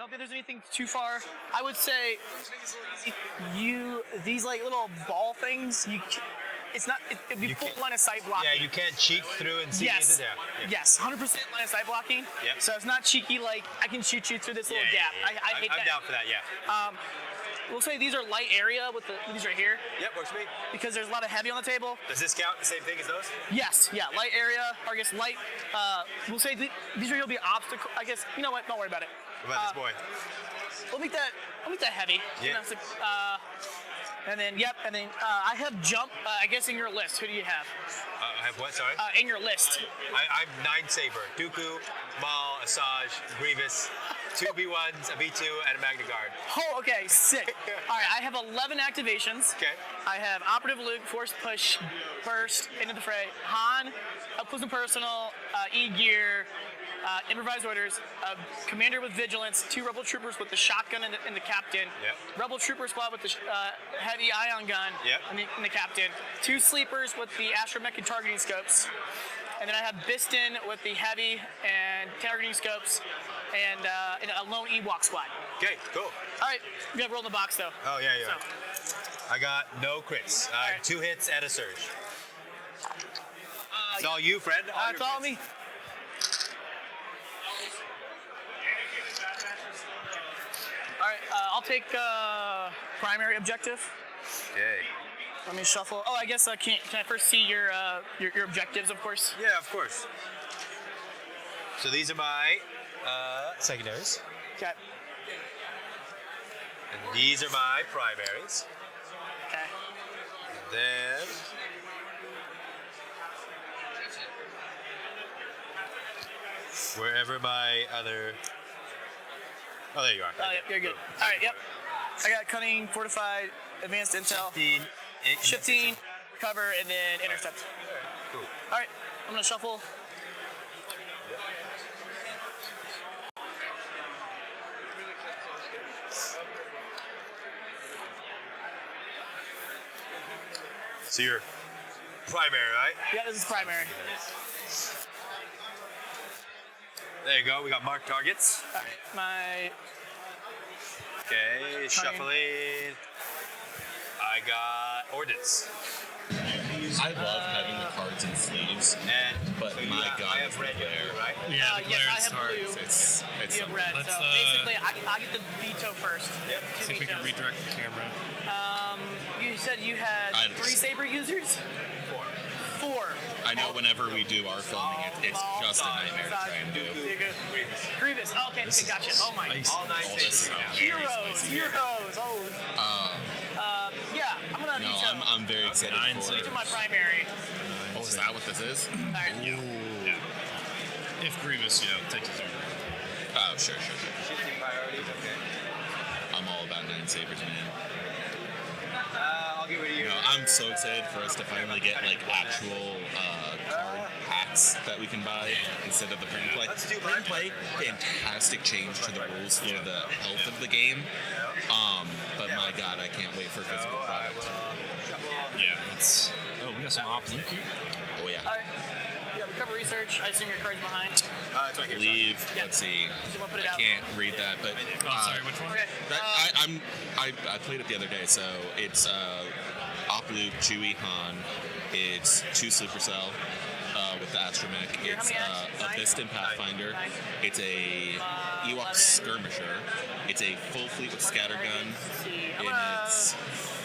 don't think there's anything too far. I would say these like little ball things. It'd be full line of sight blocking. Yeah, you can't cheek through and see Yes. it. Yeah. Yes, 100% line of sight blocking. Yep. So it's not cheeky like I can shoot you through this little gap. I hate that. I'm down for that. Yeah. We'll say these are light area with these right here Yep, works for me. because there's a lot of heavy on the table. Does this count the same thing as those? Yes, yeah, light area, or I guess light. We'll say these are gonna be obstacle. I guess you know what? Don't worry about it. What about this boy? We'll make that heavy. Yeah. You know, so, and then I have jump. I guess in your list, who do you have? I have what? Sorry. In your list. I'm 9-saber. Dooku, Maul, Asajj, Grievous, 2 V1s, a V2, and a Magna Guard. Oh, okay, sick. All right, I have 11 activations. Okay. I have Operative Luke, Force Push, Burst, Into the Fray, Han, Up Close and Personal, E-Gear, Improvised Orders, Commander with Vigilance, 2 Rebel Troopers with the shotgun and the captain, Yep. Rebel Trooper Squad with the heavy ion gun Yep. and the captain, 2 Sleepers with the astromech and targeting scopes, and then I have Biston with the heavy and targeting scopes, and a lone Ewok squad. Okay, cool. All right, we gotta roll the box though. Oh, yeah. So, I got no crits. right. 2 hits and a surge. It's all you, friend. it's all me. All right, I'll take primary objective. Okay. Let me shuffle. Oh, I guess can I first see your objectives, of course? Yeah, of course. So these are my secondaries. Okay. And these are my primaries. Okay. Then wherever my other... Oh, there you are. Oh, yep, you're good. All right, yep. I got cunning, fortified, advanced intel, 15, cover, and then intercept. Cool. All right, I'm gonna shuffle. So you're primary, right? Yeah, this is primary. There you go. We got marked targets. All right, my Okay, shuffling. I got ordnance. I love having the cards in sleeves, but so my God, I have red here, right? Yeah, the yes, glare I is have hard. blue. it's You have red, Let's, so basically I get the veto first. Yep. See if we can redirect the camera. You said you had I 3 saber users? 4. I know whenever we do our filming, it's just a nightmare to try and do. Grievous. Oh, okay, gotcha. Oh my. All 9 All this is very spicy. Heroes. Oh. Yeah, I'm gonna No, veto. I'm very excited for Veto it. my primary. Oh, is that what this is? All right. Yeah. If Grievous, takes his turn. Oh, sure. Shifting priorities, okay. I'm all about 9-sabers, man. I'll get rid of you. I'm so excited for us to finally get like actual card packs that we can buy instead of the print and play. Let's do Print and play, fantastic change to the rules for the health of the game. But my God, I can't wait for physical product. Yeah, it's. Oh, we got some op Luke here. Oh yeah. All right. Yeah, recover research. I assume your card's behind. It's right here. Leave. Let's see. You wanna put it I out? can't read that, but Oh, sorry, which one? Okay. I played it the other day, so it's Op Luke, Chewie, Han. It's 2 Sleeper Cell with the astromech. Here, how It's many actions? a Biston Pathfinder. Nine. It's a Ewok 11. Skirmisher. It's a full fleet with scattergun. Let's see. I'm And gonna it's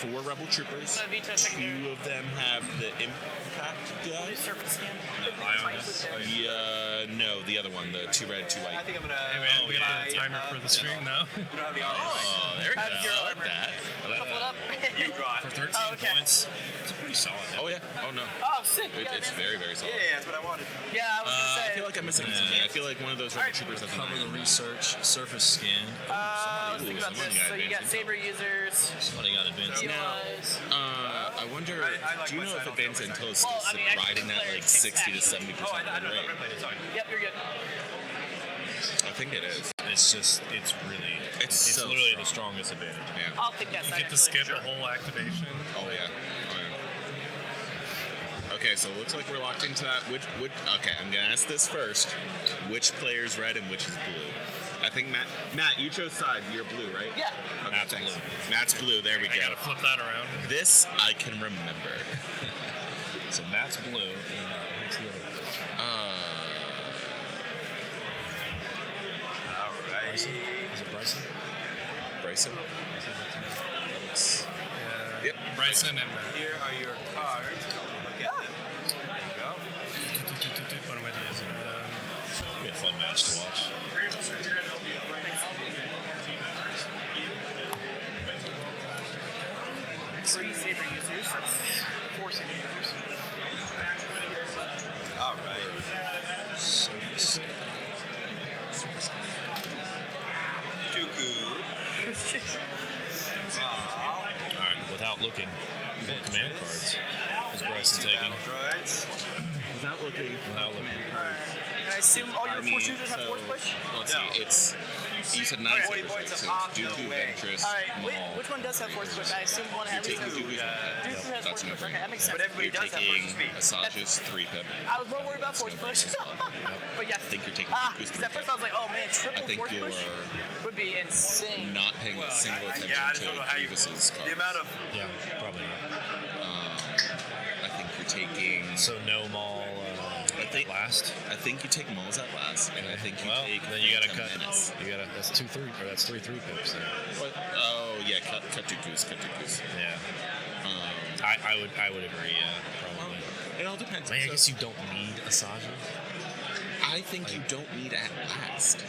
4 Rebel Troopers. I'm gonna veto secondary. 2 of them have the impact gun. do serpent skin. No, the other one, the 2 red, 2 white. I think I'm gonna. We got the timer for the stream now. You don't have the armor. Oh, there you go. Have your I like armor. that. Shuffle it up. You draw For it. 13 Oh, okay. points. It's pretty solid. Oh, yeah. Oh, no. Oh, sick. You got It's it. very, very solid. Yeah, that's what I wanted. Yeah, I was gonna I say. feel like I'm missing something. I feel like one of those Rebel Troopers has Cover the a research, surface scan. Let's think about someone this. got So you got advanced saber users. Somebody got advanced. Heroes. I wonder, I like do you my know if side Advanced Intel is Well, still I mean, actually, riding that player like takes 60 to action. 70% Oh, I win know. rate? Sorry. Yep, you're good. I think it is. It's really, It's so literally strong. the strongest advantage. Yeah. I'll take that You side. get to skip a whole activation. Oh, yeah. Okay, so it looks like we're locked into that. Okay, I'm gonna ask this first. Which player's red and which is blue? I think Matt, you chose side. You're blue, right? Yeah. Okay, Matt's thanks. blue. Matt's blue. There we I go. gotta flip that around. This I can remember. So Matt's blue. And what's the other one? All right. Bryson? Is it Bryson? Bryson. Yep. Bryson and Matt. Here are your cards. Look at them. There you go. What am I doing? It'll be a fun match to watch. Three saber users. That's 4 saber users. All right. So sick. Dooku. Alright, without looking, what command cards is Bryson taking? Droids. Without looking. Without looking. And I assume all your force users have force push? Let's No. see. It's you said 9 40 sabers, points right? of So it's optional Dooku, way. Ventress, Alright, Maul. which one does have force push? I assume one has You're taking Dooku. Dooku's Dooku has That's force a push. Okay, no-brainer. that makes sense. But everybody You're does have taking first speed. Asajj's 3-pip. I was more worried about force push. But yes. I think you're taking Dooku's Because at 3-pip. first I was like, oh man, triple I think force you push are would be insane. not paying a single attention Yeah, I just to don't know how you. Grievous's cards. The amount of. Yeah, probably not. I think you're taking. So no Maul I think- last. I think you take Maul's at last, and I think you Well, take. then you gotta Phantom cut. Menace. You gotta. That's 2-3, or that's 3-3 pips there. What? Oh yeah, cut Dooku's. Yeah. I would agree. Yeah, probably. It all depends. I So- guess you don't need Asajj. I think you don't need at last.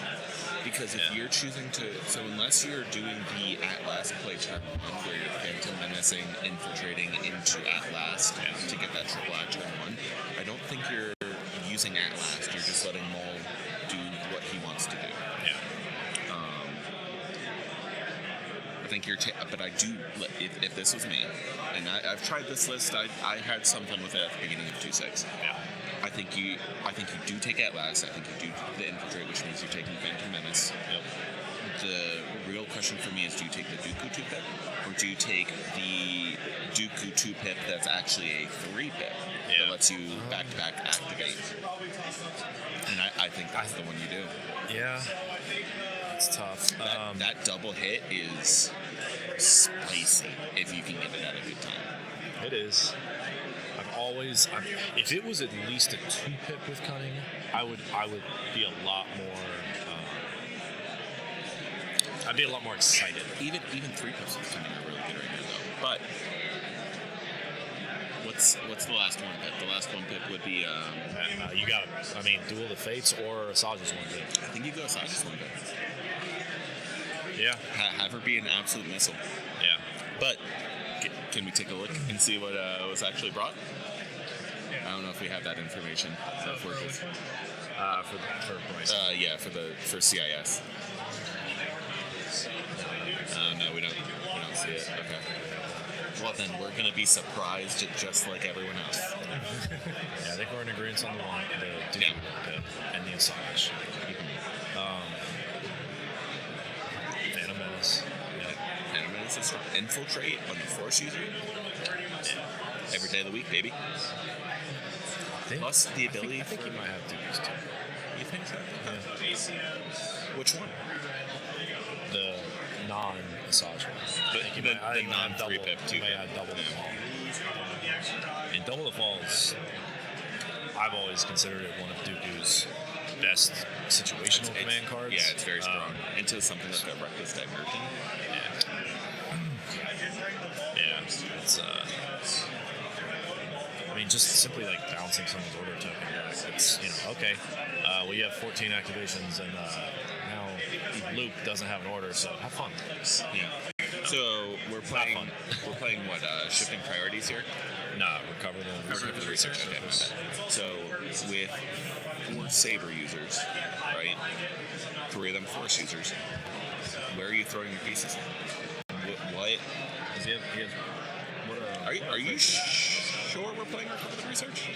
Because if Yeah. you're choosing to, so unless you're doing the at last play turn one, where you're Phantom Menacing, infiltrating into at last to get that triple at turn one, I don't think you're using at last. You're just letting Maul do what he wants to do. Yeah. I think you're, but I do. If this was me, and I've tried this list, I had some fun with it at the beginning of 2-6. Yeah. I think you do take at last. I think you do the infiltrate, which means you're taking Phantom Menace. Yep. The real question for me is, do you take the Dooku 2-pip, or do you take the Dooku 2-pip that's actually a 3-pip Yeah. that lets you back-to-back activate? And I think that's the one you do. Yeah. It's tough. That double hit is spicy if you can get it at a good time. It is. If it was at least a 2-pip with cunning, I would be a lot more. I'd be a lot more excited. Even 3-pips with cunning are really good right now, though. But what's the last one pip? The last one pip would be. You got, Duel of the Fates or Asajj's 1-pip. I think you go Asajj's one pip. Yeah. Have her be an absolute missile. Yeah. But can we take a look and see what was actually brought? I don't know if we have that information. For Bryson. yeah, for CIS. No, we don't see it. Okay. Well, then we're gonna be surprised just like everyone else. Yeah, I think we're in agreement on the Dooku Yeah. 1-pip and the Asajj. Phantom Menace. Yeah. Phantom Menace is infiltrate on the Force user. Every day of the week, baby. Plus the ability. I think you might have Dooku's too. You think so? Yeah. Which one? The non-Asajj one. The non-3-pip You may have double the fall. And double the falls, I've always considered it one of Dooku's best situational command cards. Yeah, it's very strong. Into something like a reckless diversion. Yeah, it's just simply like bouncing someone's order token back. It's okay. Well, you have 14 activations, and now Luke doesn't have an order, so have fun. Yeah. So we're playing what? Shifting priorities here. Nah, recover the Research. Okay. My bad. So with 4 saber users, right? 3 of them Force users. Where are you throwing your pieces? What? Are you sure we're playing Recover the Research?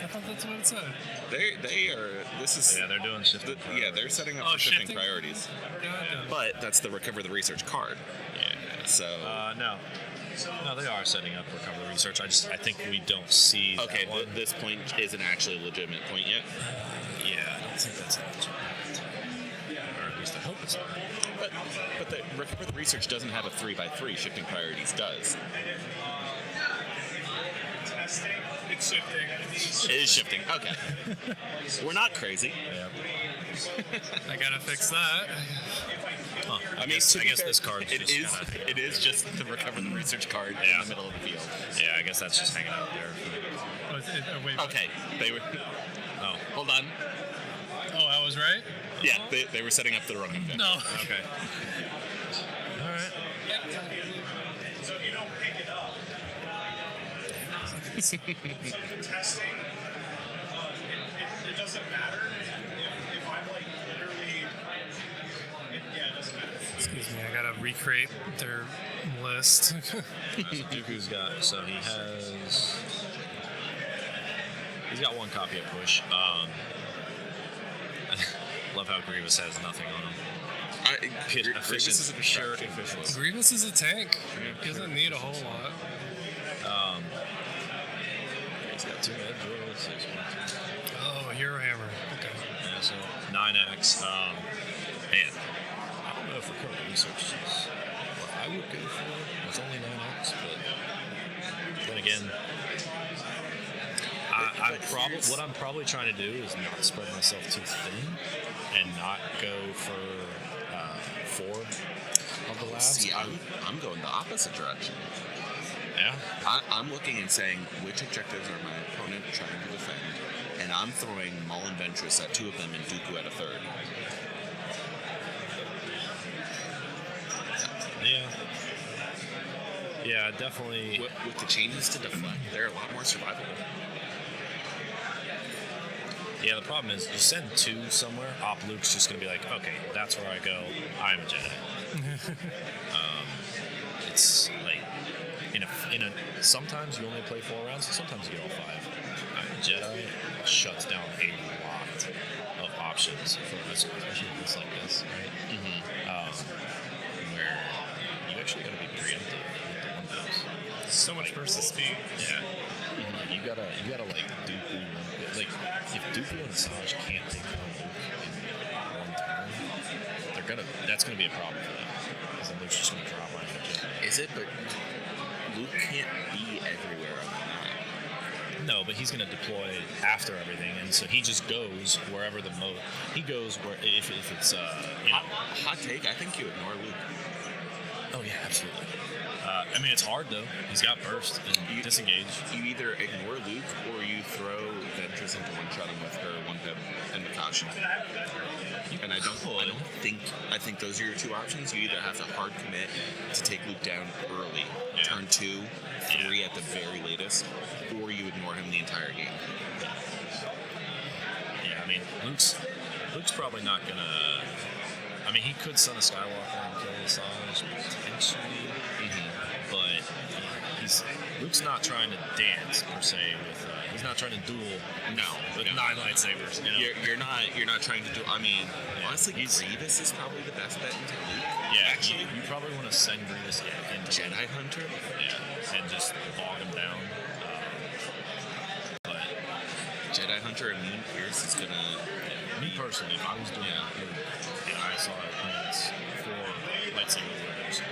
I thought that's what it said. They are. This is. Yeah, they're doing shifting. Yeah, they're setting up for shifting priorities. But that's the Recover the Research card. Yeah. So. No, they are setting up recovery research. I think we don't see. Okay, that one. this point isn't actually a legitimate point yet. Yeah, I don't think that's a legitimate. Or at least I hope it's not. But the Recover the Research doesn't have a 3x3. Shifting Priorities does. It's shifting. It is shifting. Okay. We're not crazy. Yeah. I gotta fix that. Huh. I mean, I guess this card it is just the Recover the Research card in the middle of the field. Yeah, I guess that's just hanging out there. Wait. Okay. They were. Oh. Hold on. Oh, I was right? Yeah, they were setting up the wrong thing. No. Okay. All right. So if you don't pick it up, testing, it doesn't matter if I'm like literally, it doesn't matter. Excuse me, I gotta recreate their list. So Dooku's got. So he's got one copy of Push. Love how Grievous has nothing on him. Grievous is a pure distraction. efficient. Grievous is a tank. He doesn't need a whole lot. He's got 2 med drills. 6 1, 2. Oh, Hero Hammer. Okay. Yeah, so 9x. Man, I don't know if Recover Research is what I would go for. It's only 9x, but then again, what I'm probably trying to do is not spread myself too thin and not go for 4 of the labs. See, I'm going the opposite direction. Yeah. I'm looking and saying which objectives are my opponent trying to defend, and I'm throwing Maul and Ventress at 2 of them and Dooku at a 3rd. Yeah. Yeah, definitely. With the changes to deflect, they're a lot more survivable. Yeah, the problem is you send 2 somewhere, Op Luke's just going to be like, okay, that's where I go. I'm a Jedi. It's like, sometimes you only play 4 rounds, sometimes you get all 5. Jedi shuts down a lot of options for us, especially things like this, right? Where you actually got to be preemptive with the 1 So much versus speed. Yeah. You gotta like Dooku. Like if Dooku and Asajj can't take down Luke in 1 turn, that's gonna be a problem for them. Because then Luke's just gonna drop on the jet. Is it? But Luke can't be everywhere on the map. No, but he's gonna deploy after everything, and so he just goes wherever the mode. He goes where if it's Hot take. I think you ignore Luke. Oh yeah, absolutely. I mean, it's hard though. He's got burst and disengage. You either ignore Luke or you throw Ventress into one-shot him with her 1-pip and the caution. And I think those are your 2 options. You either have to hard commit to take Luke down early, turn 2, 3 at the very latest, or you ignore him the entire game. Yeah, I mean, Luke's probably not gonna. I mean, he could Son of Skywalker and kill Asajj potentially, but Luke's not trying to dance per se with. He's not trying to duel. With 9 lightsabers. You know? You're not trying to do. I mean, honestly, Grievous is probably the best bet into Luke. Yeah, actually, you probably want to send Grievous into Jedi Hunter. Yeah, and just bog him down. But Jedi Hunter immune Pierce is gonna. Me personally, if I was doing it, and I saw opponents 4 lightsaber wielders,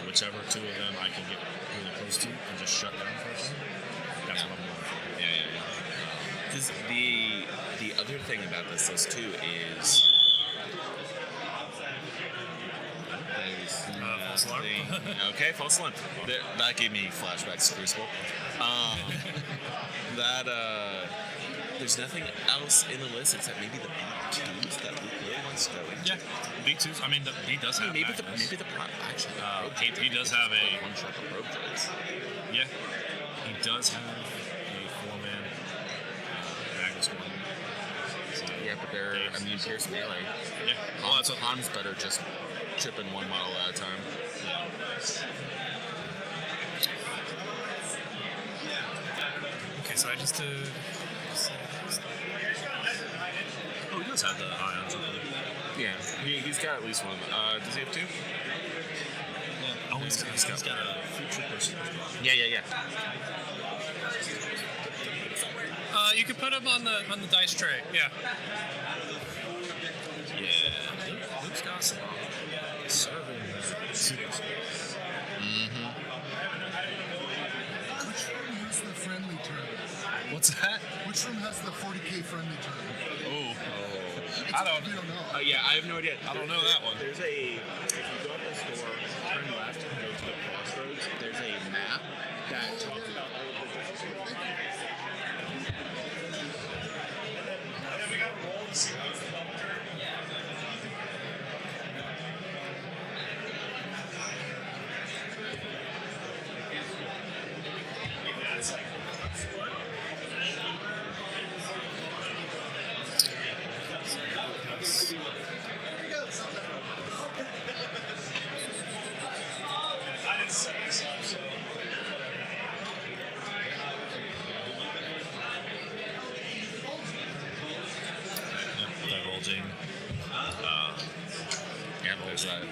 whichever 2 of them I can get really close to and just shut down for them, that's what I'm going for. Yeah. Because the other thing about this list too is. False alarm. Okay, false alarm. That gave me flashbacks to Crucible. There's nothing else in the list except maybe the B2s that Luke really wants to go into. Yeah, B2s. I mean, he does have Maybe Magnus. the actually. He does have a. One shot the probe droids. Yeah, he does have a 4-man Magnus one. So, Yeah, but they're immune Pierce melee. yeah. Well, that's what Han's better just chipping 1 model at a time. Okay, so I just did. Oh, he does have the ions. Yeah, he's got at least one. Does he have 2? Oh, he's got a future person. Yeah. You could put him on the dice tray. Yeah. Yeah. Ocelot serving the super space. Which room has the friendly term? What's that? Which room has the 40k friendly term? Oh, I don't know. Yeah, I have no idea. I don't know that one. There's a, if you go up the store, turn left, and go to the crossroads, there's a map that talks about all of the different. And then we got to roll and see who's the double turn. That's like I didn't set this up, so. Divulging. Yeah, there's that.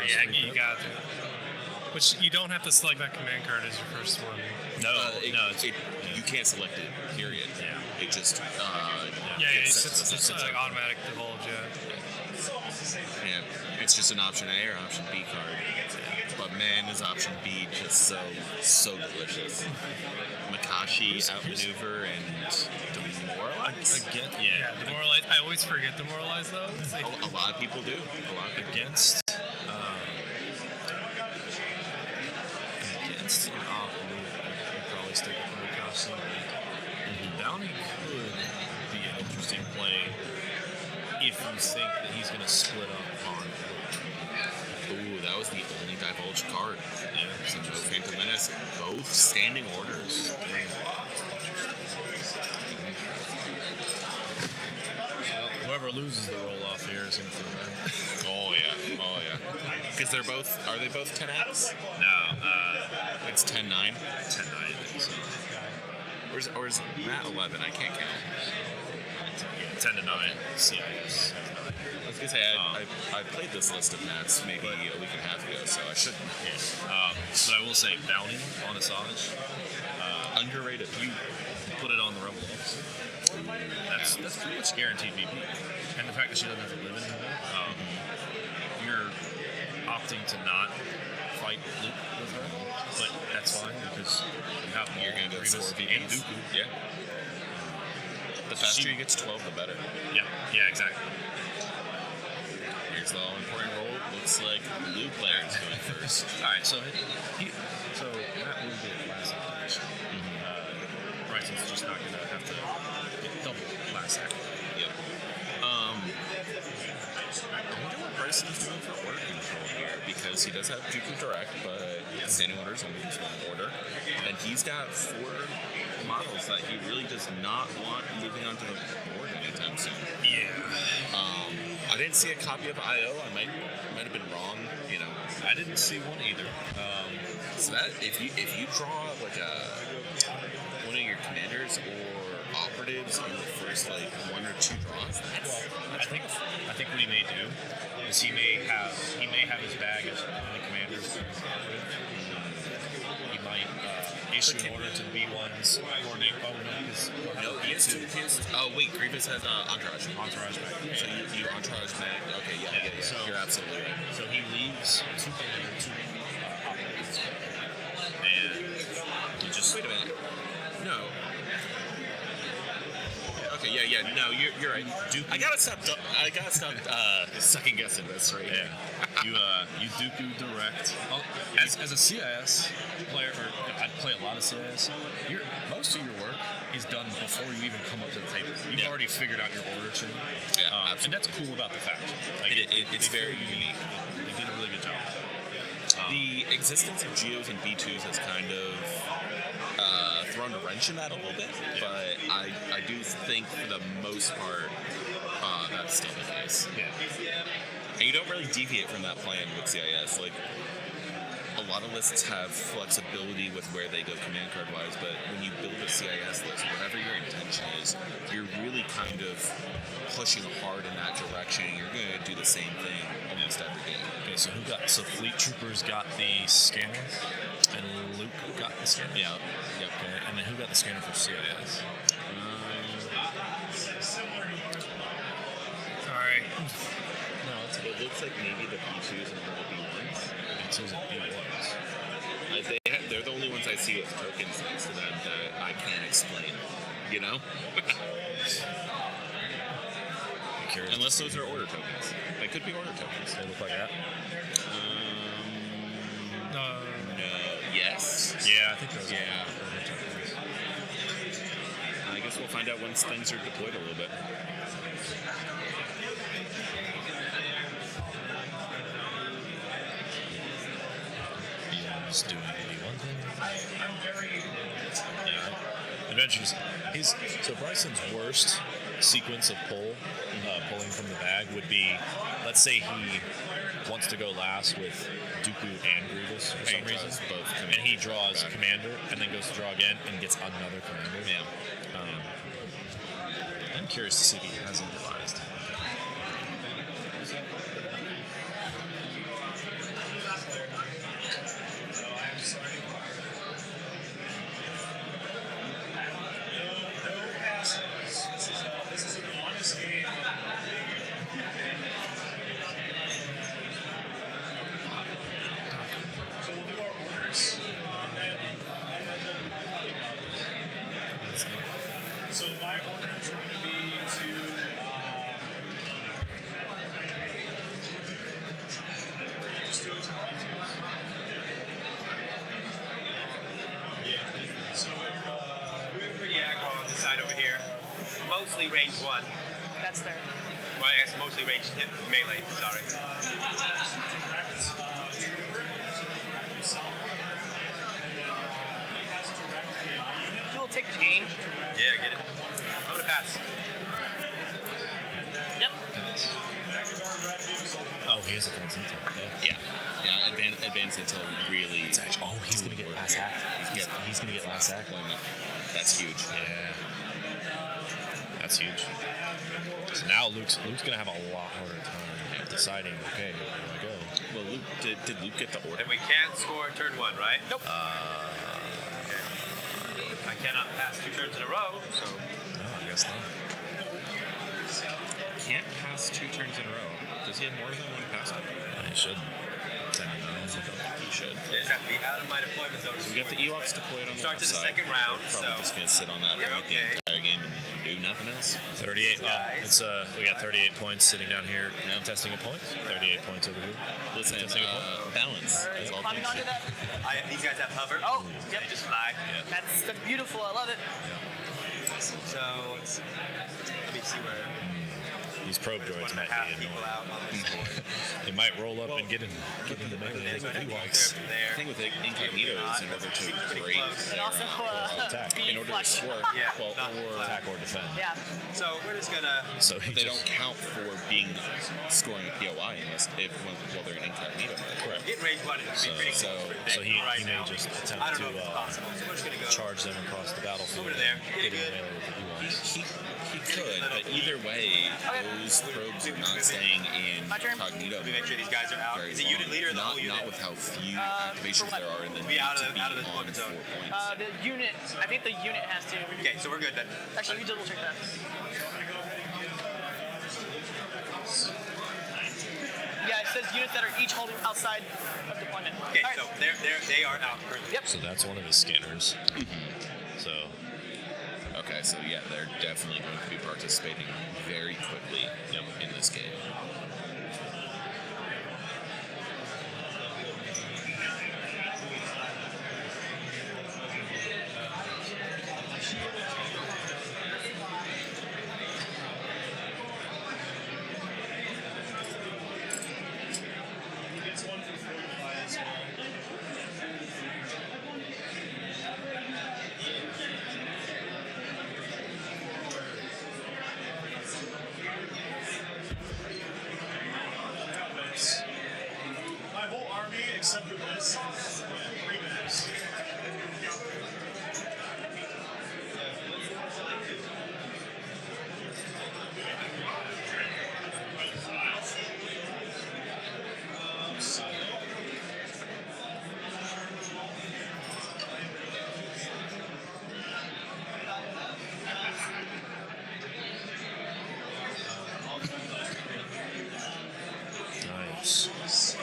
Yeah, you got it. Which you don't have to select that command card as your first one. No, You can't select it, period. Yeah. It just, Yeah, gets it's set to the just second like automatic divulge. Yeah. Yeah, it's just an option A or option B card. But man, is option B just so delicious. Makashi outmaneuver and demoralize. Again, Yeah, demoralize. I always forget demoralize though. It's like, A lot of people do. A lot of people. Against an off move, I'd probably stick with Mikashi. Bounty could be an interesting play if you think that he's going to split up on Ooh, that was the only divulge card. Yeah. So no Phantom Menace, both standing orders. Whoever loses the roll off here is going to feel bad. Oh yeah. Because are they both 10x? No, It's 10-9. 10-9. So, Or is Matt 11? I can't count. 10 to 9 CIS. I was gonna say I played this list of Matt's maybe a week and a half ago, so I shouldn't. But I will say Bounty on Asajj. Underrated. You put it on the Rebel Wolves. That's pretty much guaranteed VP. And the fact that she doesn't have to live anymore, you're opting to not fight Luke with her, but that's fine because you have You're gonna go Grievous for and VPs. Dooku. Yeah. The faster you get to 12, the better. Yeah, exactly. Here's the all-important roll. Looks like blue player is going first. All right, so Matt will get last activation. Bryson's just not gonna have to get double last act. Yep. I wonder what Bryson's doing for order control here, because he does have Dooku Direct, but standing orders only use one order. And he's got 4 models that he really does not want moving onto the board anytime soon. Yeah. I didn't see a copy of IO. I might have been wrong. You know, I didn't see one either. so that if you draw like one of your commanders or operatives in the first like 1 or 2 draws, I think what he may do is he may have his bag as the commanders. He might issue an order to the B1s. Coordinate. Oh no, because no, he has 2. Oh wait, Grievous has entourage. entourage bag. So you entourage mag. Okay, yeah. So- You're absolutely right. So he leaves 2 commanders, 2 operatives, and he just Wait a minute. No. Okay, yeah. No, you're right. I gotta stop second guessing this right here. you Dooku direct. Well, as a CIS player, or I'd play a lot of CIS. Most of your work is done before you even come up to the table. You've Yeah. already figured out your order chain. Yeah, and absolutely. that's cool about the faction. Like, It's very unique. They did a really good job. The existence of Geos and B2s has kind of thrown a wrench in that a little bit, but I do think for the most part that's still the case. Yeah. And you don't really deviate from that plan with CIS. Like, a lot of lists have flexibility with where they go command card wise, but when you build a CIS list, whatever your intention is, you're really kind of pushing hard in that direction. You're going to do the same thing almost every game. Okay, so Fleet Troopers got the scanner, and Luke got the scanner. Yeah. Yep. Okay, and then who got the scanner for CIS? sorry. Well, looks like maybe the P2s and the B1s. B2s and B1s. They're the only ones I see with tokens next to them that I can't explain. You know? I'm curious. Unless those are order tokens. They could be order tokens. They look like that. No. Yes. Yeah, I think those Yeah. are order tokens. I guess we'll find out once things are deployed a little bit. B1's doing the B1 thing. Yeah. Adventures. So Bryson's worst sequence of pulling from the bag would be, let's say he wants to go last with Dooku and Grievous for some reason, both, and he draws Commander and then goes to draw again and gets another Commander. Yeah. I'm curious to see if he has improvised. This is an honest game. So we'll do our orders. So my orders are going to be to just do it to yeah. So We're pretty aggro on this side over here. Mostly range 1. That's there. Well, I guess mostly range hit melee, sorry. We'll take the game. Yeah, get it. I'm gonna pass. Yep. Oh, he has advanced intel. Yeah. Advanced until really. He's gonna get last act. He's gonna get last act. That's huge. Yeah. That's huge. So now Luke's gonna have a lot harder time deciding. Okay, where do I go? Well, Luke did Luke get the order? And we can't score turn 1, right? Nope. I cannot pass 2 turns in a row, so No, I guess not. Can't pass 2 turns in a row. Does he have more than one pass? He should. He should. they just have to be out of my deployment zone. We got the Ewoks deployed on the Start left to the side. second round, They're probably so- just gonna sit on that Yeah, point the okay. entire game and do nothing else. 38. It's we got 38 points sitting down here. Yeah. Testing a point. 38 points over here. Listen, Testing a point. balance. All right, is all climbing things onto should- that. These guys have hover. Oh, yep. They just fly. That's beautiful. I love it. So let me see where. These probe droids might 1.5 be people annoying. out on this board. They might roll up and get in the melee There's like nothing Ewoks. from The there. thing with incognito is in order to break And also attack. speed in order to flush. score, Yeah, well, not or flat. Attack or defend. Yeah. So we're just gonna. So he they just, don't count for being scoring a POI unless while they're in incognito. Correct. Get range 1 is pretty So- pretty So big he right may now. just I attempt don't know if it's to possible. So we're just gonna go. charge them across the battlefield. Over there. and Get in Good. the melee with the Ewoks. He could, but either way, those probes are not staying in My turn. cognito. Let me make sure these guys are out. very Is it unit long. leader or the not, whole unit? Not with how few activations what? there are in the Be need out of to the- be out of the on deployment 4 zone. points. The unit. I think the unit has to. Okay, so we're good then. Actually, we double check that. Yeah, it says units that are each holding outside of deployment. Okay, All right. so they are out currently. Yep. So that's one of his scanners. So Okay, so yeah, they're definitely going to be participating very quickly in this game. It's 1 for 45 as well. My whole army, except for this, is 3 maps. Stormtroopers.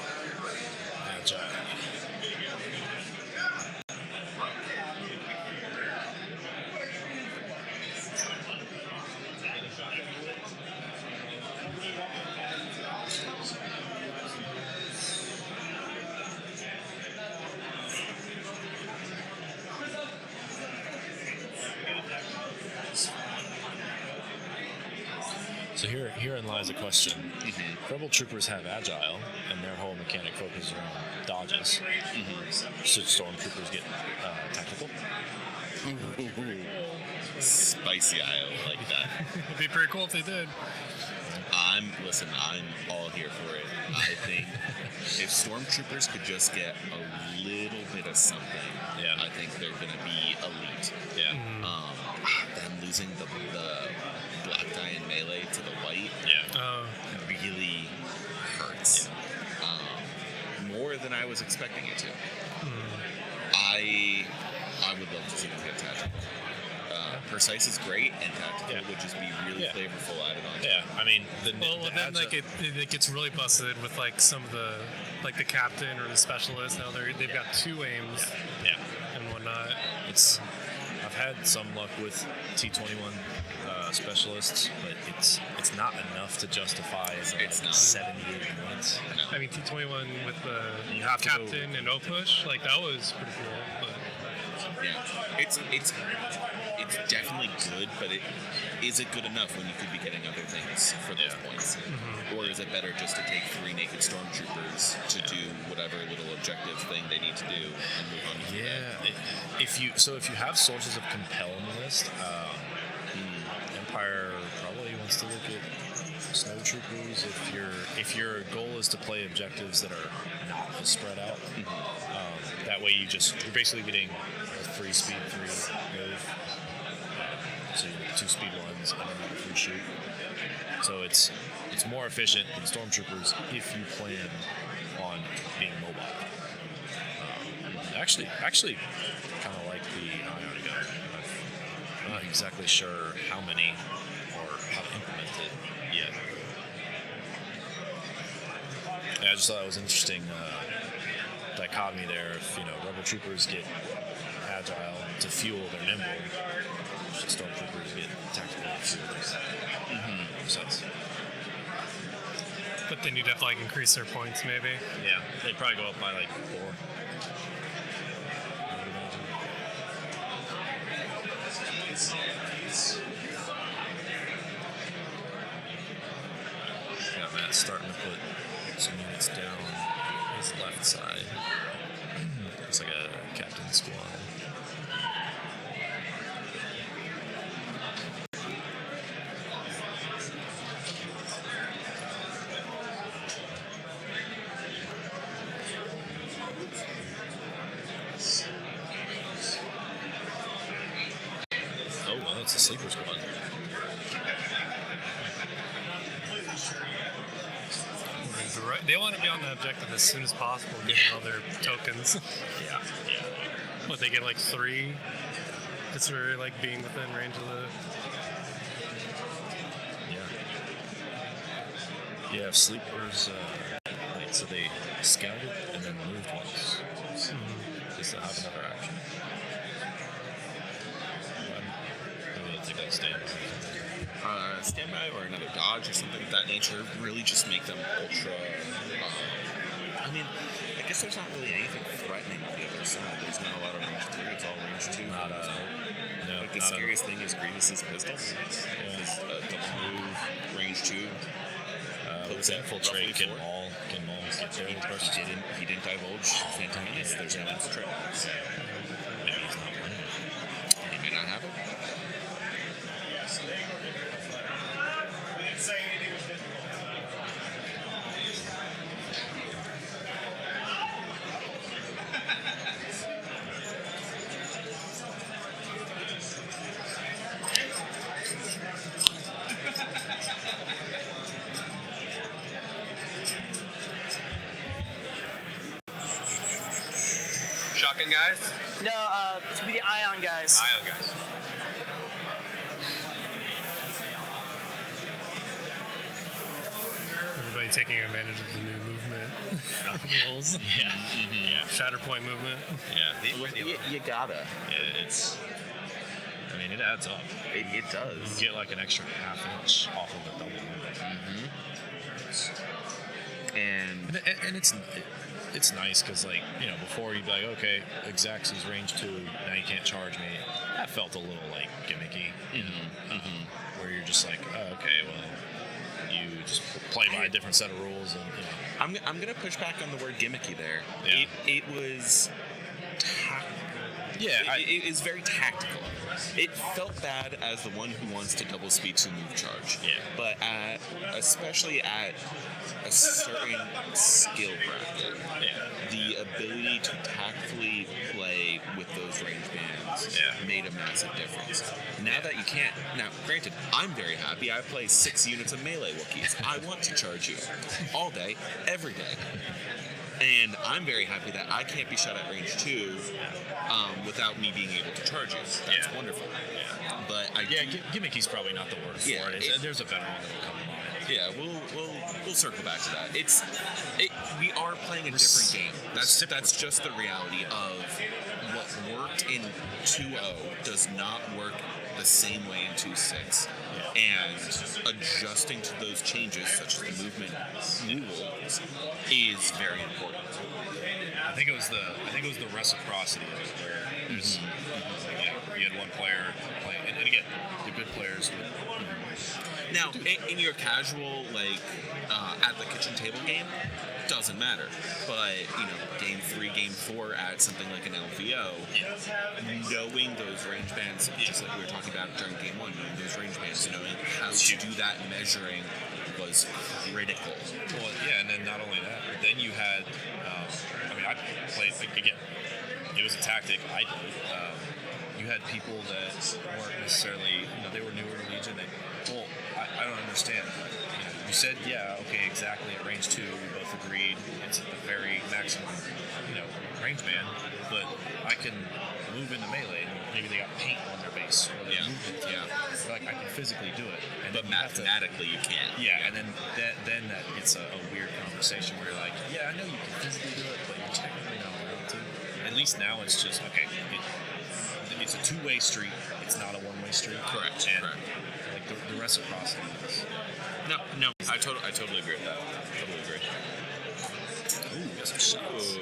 Agile. So herein lies a question. Rebel troopers have agile, and their whole mechanic focuses around dodges. Should stormtroopers get tactical? Spicy, I like that. It'd be pretty cool if they did. I'm all here for it. I think if stormtroopers could just get a little bit of something, Yeah. I think they're gonna be elite. Yeah. Them losing the black die in melee to the white Yeah. really hurts. More than I was expecting it to. I would love to see them get tactical. Precise is great, and tactical Yeah. would just be really Yeah. flavorful added on. Yeah. I mean, Well, then like it gets really busted with like some of the like the captain or the specialist. Now they've got two aims Yeah. and whatnot. I've had some luck with T-21 specialists, but it's not enough to justify as It's not. 78 points. No. I mean T-21 with the You have to captain and O-push, like that was pretty cool. But Yeah, it's definitely good, but is it good enough when you could be getting other things for those points? Or is it better just to take 3 naked stormtroopers to do whatever little objective thing they need to do and move on to the day? If you have sources of compel on the list, Empire probably wants to look at snow troopers. If your goal is to play objectives that are not as spread out, that way you're basically getting a free speed 3 move. So you get 2 speed 1s and another free shoot. So it's more efficient than stormtroopers if you plan on being mobile. Actually, kind of like the ion gun. I'm not exactly sure how many or how to implement it yet. Yeah, I just thought it was interesting dichotomy there. If rebel troopers get agile to fuel their nimble, should stormtroopers get tactical to fuel their makes sense. but then you'd have to like increase their points maybe. Yeah, they'd probably go up by like 4. Yeah, Matt's starting to put some units down his left side. It's like a captain squad. Oh, well, it's a sleeper squad. They want to be on the objective as soon as possible, getting all their tokens. Yeah. What, they get like 3 just for like being within range of the. Yeah. You have sleepers, so they scouted and then moved once. Just to have another action. Maybe they'll take that stand. Standby or another dodge or something of that nature really just make them ultra. I mean, I guess there's not really anything threatening on the other side. There's not a lot of range 3, it's all range 2. No, Like the scariest thing is Grievous's pistol. It's a double move, range 2. Puts infiltrate, can Maul get there? He didn't divulge Phantom Menace. There's no infiltrate. Maybe he's not winning. He may not have it. Shotgun guys? No, it's gonna be the ion guys. Ion guys. Everybody taking advantage of the new movement rules. Yeah. Yeah. Shatterpoint movement. Yeah. You gotta. It's. I mean, it adds up. It does. You get like an extra half inch off of a double movement. And it's nice because, like, you know, before you'd be like, okay, exacts is range 2, now you can't charge me. That felt a little like gimmicky, you know, where you're just like, oh, okay, well, you just play by a different set of rules, and you know. I'm gonna push back on the word gimmicky there. Yeah. It was. It is very tactical. It felt bad as the one who wants to double speed to move charge. Yeah. But especially at a certain skill bracket, the ability to tactfully play with those range bands made a massive difference. Now that you can't, now granted, I'm very happy. I play 6 units of melee Wookiees. I want to charge you all day, every day. And I'm very happy that I can't be shot at range 2 without me being able to charge you. That's wonderful. Yeah. But Gimmicky's probably not the word for it. There's a better one that'll come to mind. Yeah, we'll circle back to that. We are playing a different game. That's just the reality of what worked in 2.0 does not work the same way in 2.6. And adjusting to those changes, such as the movement rules, is very important. I think it was the reciprocity of it, where there's you had one player play, and again, the good players would. Now, in your casual, like, at the kitchen table game, doesn't matter. But, you know, game 3, game 4 at something like an LVO, knowing those range bands, just like we were talking about during game 1, knowing those range bands, knowing how to do that measuring was critical. Well, yeah, and then not only that, but then you had, I played, again, it was a tactic I did. You had people that weren't necessarily, they were newer to Legion. I don't understand. You said, okay, exactly, at range 2, we both agreed it's at the very maximum, range band, but I can move into melee, and maybe they got paint on their base, or their movement, like, I can physically do it. And but mathematically, you can't. Yeah, and then that gets a weird conversation where you're like, I know you can physically do it, but you're technically not allowed to. At least now it's just, okay, it's a two-way street, it's not a one-way street. Correct, and correct. Like the reciprocity is. No, I totally agree with that. Totally agree. Ooh, got some shots.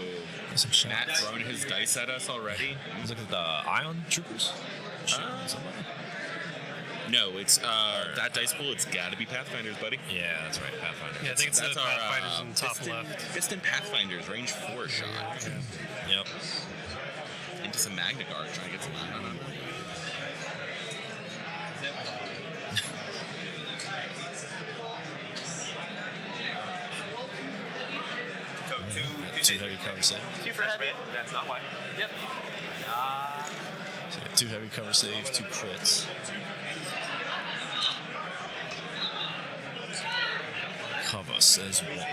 Some shots. Matt throwing his dice at us already. Let's look at the Ion Troopers. No, it's that dice pool. It's got to be Pathfinders, buddy. Yeah, that's right, Pathfinder. Yeah, I think it's the Pathfinders in the top left. Distant Pathfinders, range 4 shot. Yep. Into some Magna Guard, trying to get some line on him. Two heavy cover save. 2 for heavy. That's not why. Yep. So 2 heavy cover saves, 2 crits. Cover says what?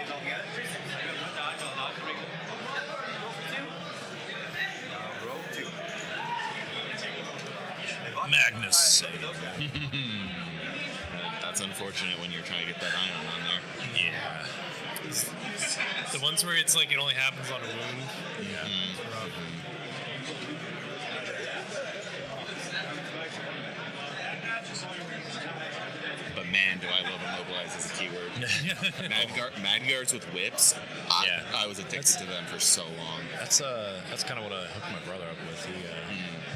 Magnus save. That's unfortunate when you're trying to get that ion on there. Yeah. The ones where it's like it only happens on a wound. Yeah. But man, do I love immobilize as a keyword. Mad guards with whips. I was addicted to them for so long. That's kind of what I hooked my brother up with.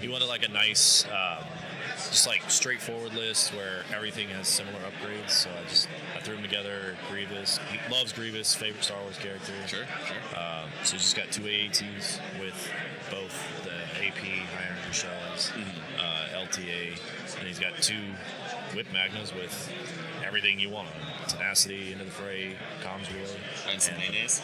He wanted like a nice, just like straightforward list where everything has similar upgrades. So I threw them together. Grievous, he loves Grievous, favorite Star Wars character. Sure. So he's just got 2 AATs with both the AP high energy shells, LTA, and he's got 2 Whip Magnas with everything you want. Tenacity, into the fray, comms relay. And some mayonnaise.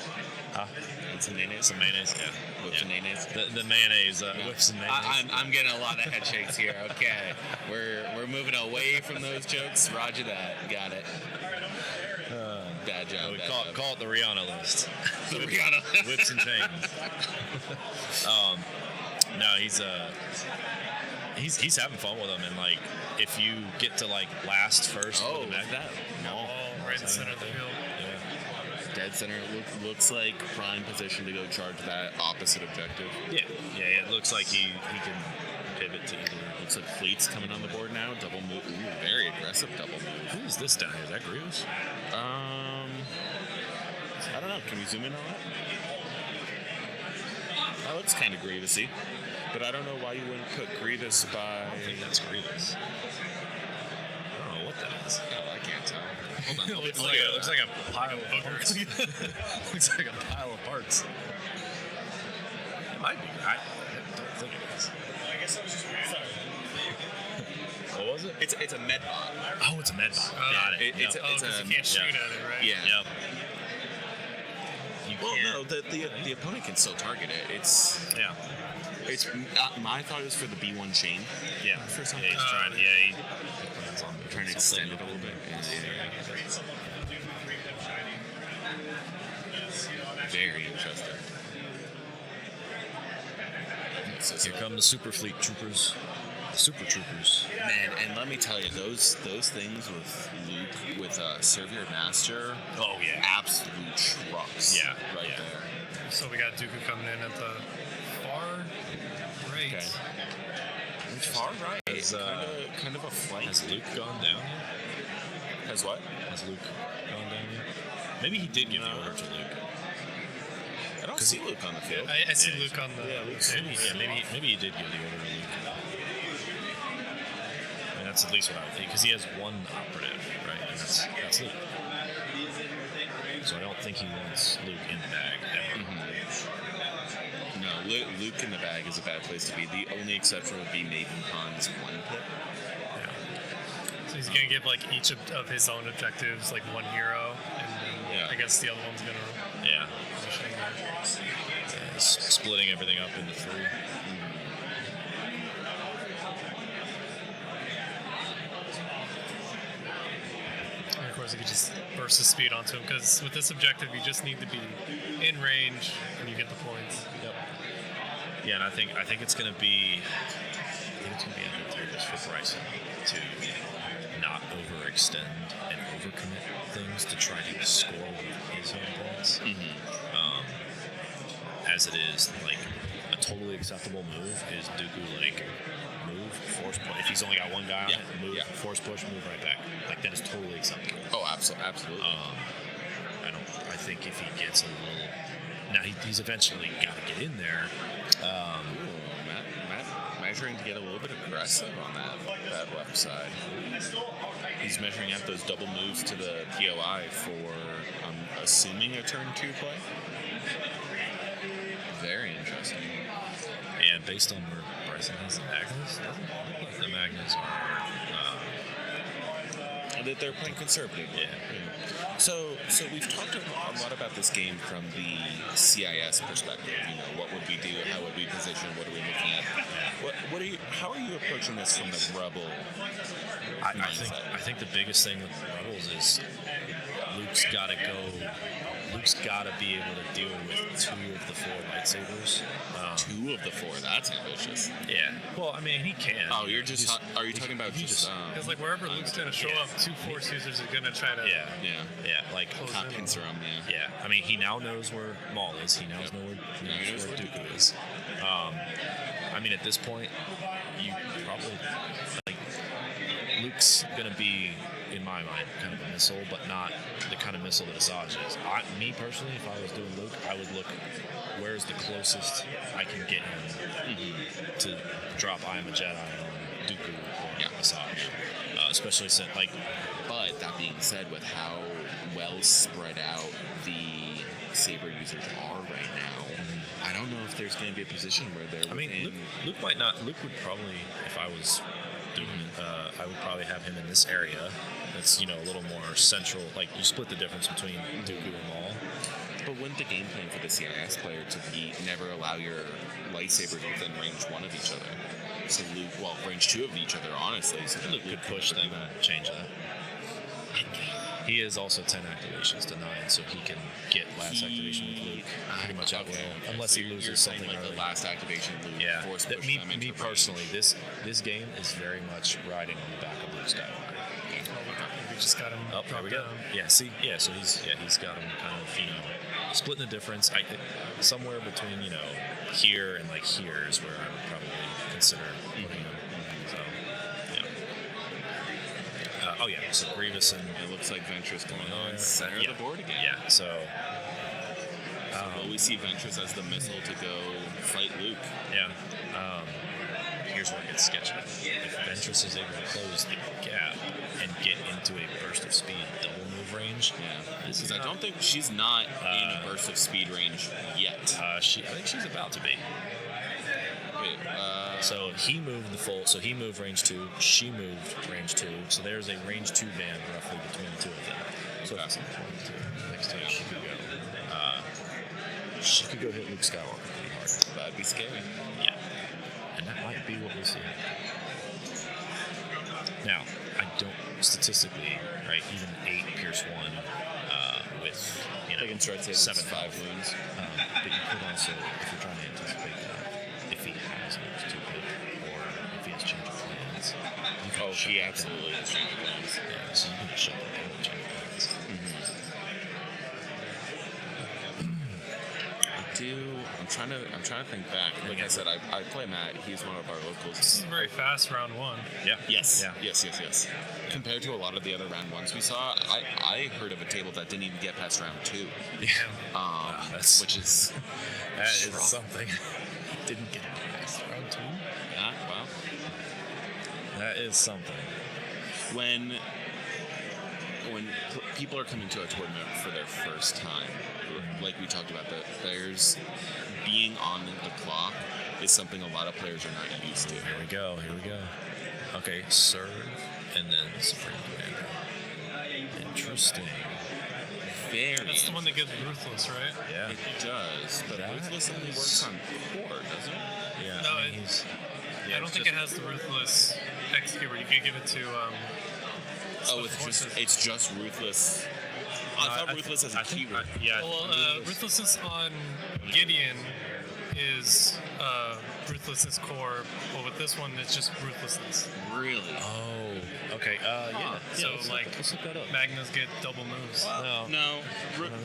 And some mayonnaise. Some mayonnaise, yeah. Whips and mayonnaise. The mayonnaise, whips and mayonnaise. I'm getting a lot of head shakes here. Okay, we're moving away from those jokes. Roger that. Got it. Bad job. We call it the Rihanna list. The Rihanna. Whips and chains. No, he's having fun with them, and like if you get to like last first with the Magna, Right in the center of the field. Yeah. dead center. It looks like prime position to go charge that opposite objective. Yeah. It looks like he can pivot to either. Looks like Fleet's coming on the board now. Double move. Ooh, very aggressive double move. Who is this down here? Is that Grievous? I don't know. Can we zoom in on that? That looks kind of Grievousy. But I don't know why you wouldn't put Grievous by... I think that's Grievous. I don't know what that is. Oh, I can't tell. Hold on. It looks It looks like a pile of parts. Looks like a pile of parts. It might be. I don't think it is. I guess I was just sorry. What was it? It's a med bot. Oh, it's a med bot. Got it. It's Oh, because you can't shoot at it, right? Yeah. Yep. You Well, can't. no, the opponent can still target it. It's my thought is for the B1 chain. Yeah. For something. Yeah, he's trying. Yeah, he plans on Trying to extend it a little bit. Very interesting. Here come the Super Fleet Troopers. The Super Troopers. Man, and let me tell you, those things with Luke, with Servier Master, Oh, yeah. absolute trucks. Yeah, Right yeah. there. So we got Dooku coming in at the far right. Okay. Far right. Has, kind of a flank. Has Luke gone down? Has what? Has Luke gone down yet? Maybe he did give the order to Luke. I don't see Luke on the field. I see Luke on the. Maybe he did give the order to Luke. I mean, that's at least what I would think, because he has one operative, right? And that's Luke. So I don't think he wants Luke in the bag ever. No, Luke in the bag is a bad place to be. The only exception would be Maven Khan's one pit. So he's gonna give like each of his own objectives like one hero, and then Yeah. I guess the other one's gonna. Yeah. push in there. Yeah, splitting everything up into three. And of course, you could just burst the speed onto him because with this objective, you just need to be in range and you get the points. Yep. Yeah, and I think it's going to be advantageous for Bryson to not overextend and overcommit things to try to score with his own points. As it is, like a totally acceptable move is Dooku like move, force push. If he's only got one guy on it, move, force push, move right back. Like that is totally acceptable. Oh, absolutely. I think if he gets a little, now he's eventually got to get in there. Matt measuring to get a little bit aggressive on that left side. He's measuring out those double moves to the POI for, I'm assuming, a turn 2 play. Very interesting. And based on where Bryson has the Magnus, doesn't look like the Magnus are. That they're playing conservative. Yeah. So we've talked a lot about this game from the CIS perspective. You know, what would we do? How would we position? What are we looking at? What are you? How are you approaching this from the Rebel mindset? I think the biggest thing with Rebels is Luke's got to go. Luke's got to be able to deal with 2 of the 4 lightsabers. 2 of the 4. That's ambitious. Yeah. Well, I mean, he can. Oh, you're just. Are you talking about just? Because like wherever Luke's gonna show up, 2 Force users are gonna try to. Yeah. Like Not pincer him. Yeah. Yeah, I mean, he now knows where Maul is. He now knows where Dooku is. I mean, at this point, you probably like Luke's gonna be, in my mind, kind of a missile, but not the kind of missile that Asajj is. Me personally, if I was doing Luke, I would look where's the closest I can get him to drop I Am a Jedi on Dooku or Asajj, especially since like. But that being said, with how well spread out the Saber users are right now, I don't know if there's going to be a position where they're. I mean, Luke might not. Luke would probably, if I was doing it, I would probably have him in this area. That's a little more central. Like you split the difference between Dooku and Maul. But wouldn't the game plan for the CIS player to be never allow your lightsabers within range 1 of each other? So Luke, range 2 of each other, honestly. So Luke could push them and change that. He is also 10 activations to 9, so he can get last activation with Luke pretty much at will, unless he loses you're something saying, like early. the last activation, Luke. Yeah, Force push me them into personally, this game is very much riding on the back of Luke Skywalker. just got him. Oh, there we go. down. Yeah, see, so he's got him kind of splitting the difference. Somewhere between here and like here is where I would probably consider looking him. So yeah. So Grievous and It looks like Ventress going on center of the board again. yeah. So Will we see Ventress as the missile to go fight Luke? yeah. Here's where it gets sketchy. If Ventress is able to close the gap and get into a burst of speed double move range, Because I don't think she's not in a burst of speed range yet. I think she's about to be. Wait, So he moved the full. So he moved range 2. She moved range 2. So there's a range 2 band roughly between the two of them. So Okay. that's 1, 2. Next time she could go. She could go hit Luke Skywalker pretty hard. that'd be scary. Yeah. And that might be what we see. Now, I don't statistically, right? Even 8 Pierce 1 with Taking straight saves 7 5 wounds. But you could also, if you're trying to anticipate that, if he has an stupid or if he has change of plans, you can shut She that absolutely down. has changed plans. Yeah, so you can shut that down with change of plans. I'm trying to think back. Like I said, I play Matt. He's one of our locals. This is very fast round 1. Yeah. Yes. Yeah. Yes. Compared to a lot of the other round ones we saw, I heard of a table that didn't even get past round 2. Yeah. That's- Which is That is rough. something. Didn't get past round 2. well, That is something. when people are coming to a tournament for their first time, like we talked about, there's being on the clock is something a lot of players are not used to. Here we go. Okay, serve and then Supreme Commander. Interesting. Very. That's the one that gets ruthless, right? Yeah. It does, but That Ruthless only is- works on core, doesn't it? Yeah. No, I mean, he's. I don't think it has the ruthless execute where you can give it to. It's just Ruthless. I thought Ruthless has a keyword. Yeah. Well, ruthlessness on Gideon is ruthlessness core, but with this one, it's just ruthlessness. Really? Oh. Okay. Yeah. So let's like, let's look that up. Magnas get double moves. No.